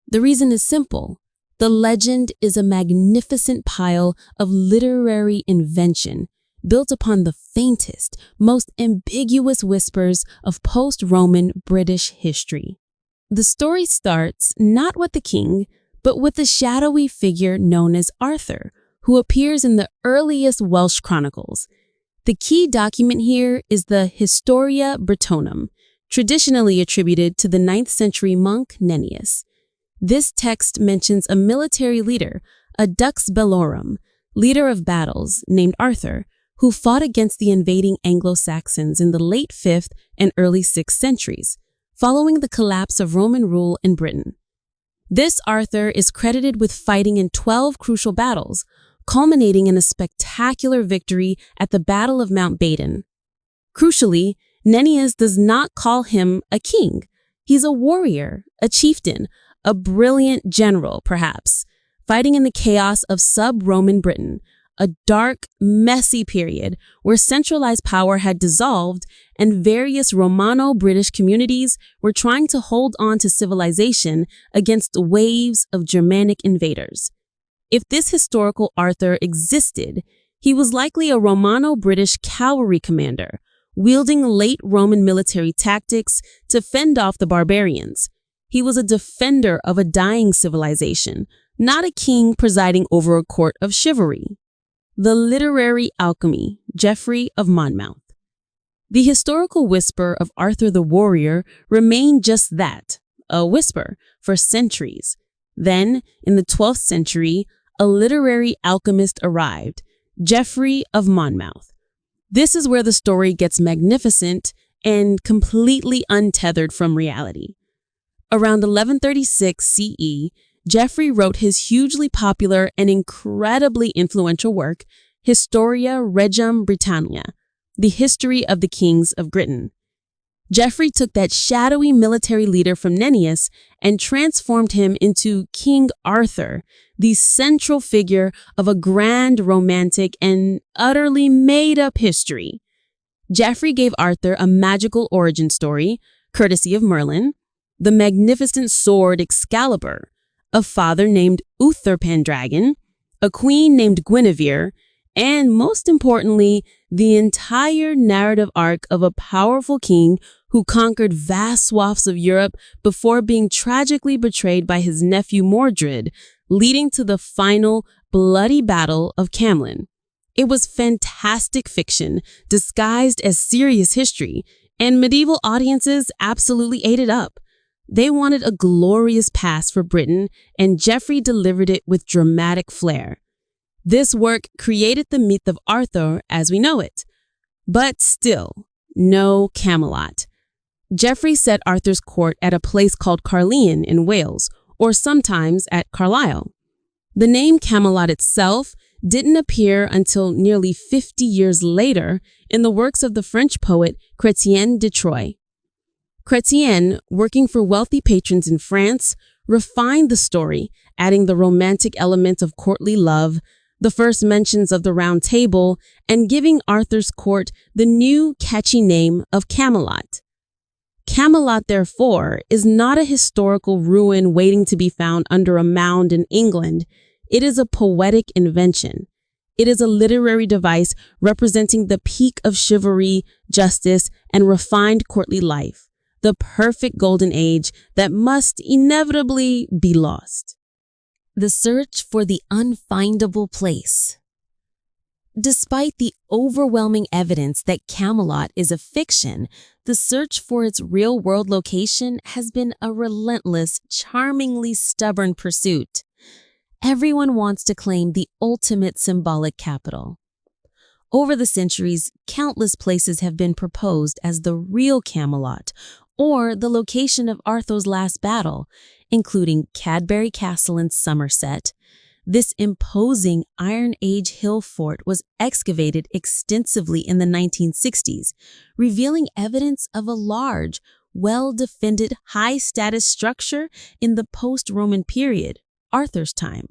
The reason is simple. The legend is a magnificent pile of literary invention, built upon the faintest, most ambiguous whispers of post-Roman British history. The story starts not with the king, but with the shadowy figure known as Arthur, who appears in the earliest Welsh chronicles. The key document here is the Historia Brittonum, traditionally attributed to the 9th century monk Nennius. This text mentions a military leader, a dux bellorum, leader of battles, named Arthur, who fought against the invading Anglo-Saxons in the late 5th and early 6th centuries, following the collapse of Roman rule in Britain. This Arthur is credited with fighting in 12 crucial battles, culminating in a spectacular victory at the Battle of Mount Badon. Crucially, Nennius does not call him a king. He's a warrior, a chieftain, a brilliant general, perhaps, fighting in the chaos of sub-Roman Britain, a dark, messy period where centralized power had dissolved and various Romano-British communities were trying to hold on to civilization against waves of Germanic invaders. If this historical Arthur existed, he was likely a Romano-British cavalry commander, wielding late Roman military tactics to fend off the barbarians. He was a defender of a dying civilization, not a king presiding over a court of chivalry. The literary alchemy, Geoffrey of Monmouth. The historical whisper of Arthur the warrior remained just that, a whisper, for centuries. Then, in the 12th century, a literary alchemist arrived, Geoffrey of Monmouth. This is where the story gets magnificent and completely untethered from reality. Around 1136 CE, Geoffrey wrote his hugely popular and incredibly influential work, Historia Regum Britannia, the history of the kings of Britain. Geoffrey took that shadowy military leader from Nennius and transformed him into King Arthur, the central figure of a grand, romantic, and utterly made-up history. Geoffrey gave Arthur a magical origin story, courtesy of Merlin, the magnificent sword Excalibur, a father named Uther Pendragon, a queen named Guinevere, and most importantly, the entire narrative arc of a powerful king who conquered vast swaths of Europe before being tragically betrayed by his nephew Mordred, leading to the final bloody battle of Camlan. It was fantastic fiction disguised as serious history, and medieval audiences absolutely ate it up. They wanted a glorious past for Britain, and Geoffrey delivered it with dramatic flair. This work created the myth of Arthur as we know it. But still, no Camelot. Geoffrey set Arthur's court at a place called Caerleon in Wales, or sometimes at Carlisle. The name Camelot itself didn't appear until nearly 50 years later in the works of the French poet Chrétien de Troyes. Chrétien, working for wealthy patrons in France, refined the story, adding the romantic element of courtly love, the first mentions of the Round Table, and giving Arthur's court the new catchy name of Camelot. Camelot, therefore, is not a historical ruin waiting to be found under a mound in England. It is a poetic invention. It is a literary device representing the peak of chivalry, justice, and refined courtly life, the perfect golden age that must inevitably be lost. The search for the unfindable place. Despite the overwhelming evidence that Camelot is a fiction, the search for its real-world location has been a relentless, charmingly stubborn pursuit. Everyone wants to claim the ultimate symbolic capital. Over the centuries, countless places have been proposed as the real Camelot, or the location of Arthur's last battle, including Cadbury Castle in Somerset. This imposing Iron Age hill fort was excavated extensively in the 1960s, revealing evidence of a large, well-defended, high-status structure in the post-Roman period, Arthur's time.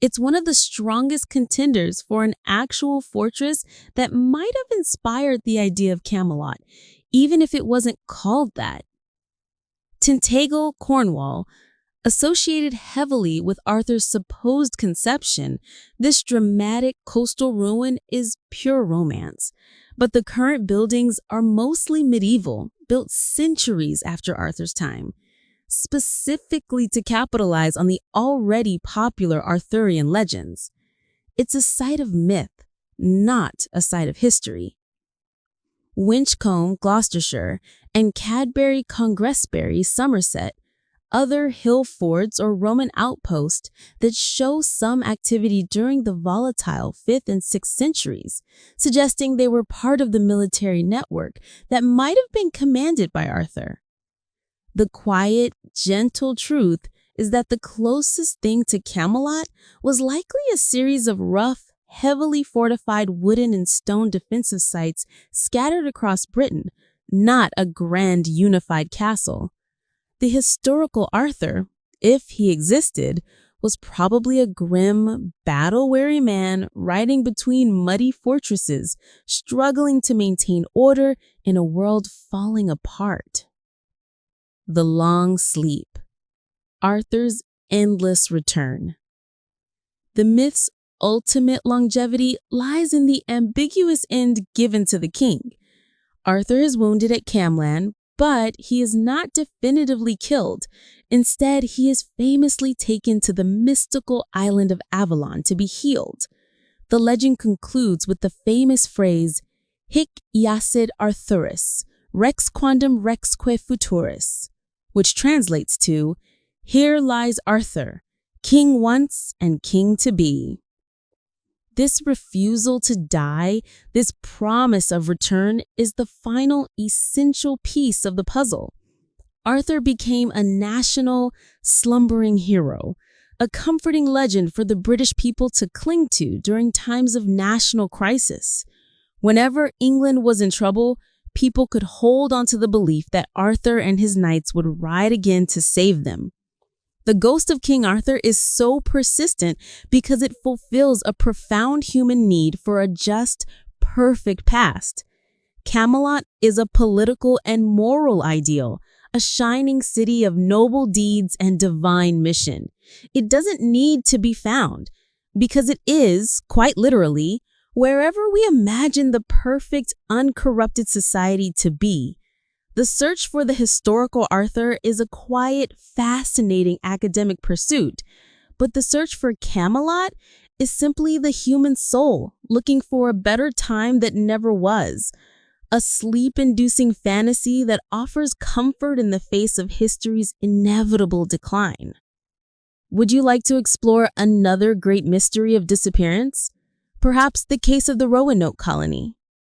It's one of the strongest contenders for an actual fortress that might have inspired the idea of Camelot, even if it wasn't called that. Tintagel, Cornwall, associated heavily with Arthur's supposed conception, this dramatic coastal ruin is pure romance. But the current buildings are mostly medieval, built centuries after Arthur's time, specifically to capitalize on the already popular Arthurian legends. It's a site of myth, not a site of history. Winchcombe, Gloucestershire, and Cadbury Congresbury, Somerset, other hill forts or Roman outposts that show some activity during the volatile 5th and 6th centuries, suggesting they were part of the military network that might have been commanded by Arthur. The quiet, gentle truth is that the closest thing to Camelot was likely a series of rough, heavily fortified wooden and stone defensive sites scattered across Britain, not a grand unified castle. The historical Arthur, if he existed, was probably a grim, battle-weary man riding between muddy fortresses, struggling to maintain order in a world falling apart. The long sleep. Arthur's endless return. The myth's ultimate longevity lies in the ambiguous end given to the king. Arthur is wounded at Camlan, but he is not definitively killed. Instead, he is famously taken to the mystical island of Avalon to be healed. The legend concludes with the famous phrase, "Hic jacet Arthurus, rex quandam rexque futurus," which translates to, "Here lies Arthur, king once and king to be." This refusal to die, this promise of return, is the final essential piece of the puzzle. Arthur became a national, slumbering hero, a comforting legend for the British people to cling to during times of national crisis. Whenever England was in trouble, people could hold on to the belief that Arthur and his knights would ride again to save them. The ghost of King Arthur is so persistent because it fulfills a profound human need for a just, perfect past. Camelot is a political and moral ideal, a shining city of noble deeds and divine mission. It doesn't need to be found because it is, quite literally, wherever we imagine the perfect, uncorrupted society to be. The search for the historical Arthur is a quiet, fascinating academic pursuit, but the search for Camelot is simply the human soul looking for a better time that never was, a sleep-inducing fantasy that offers comfort in the face of history's inevitable decline. Would you like to explore another great mystery of disappearance? Perhaps the case of the Roanoke colony?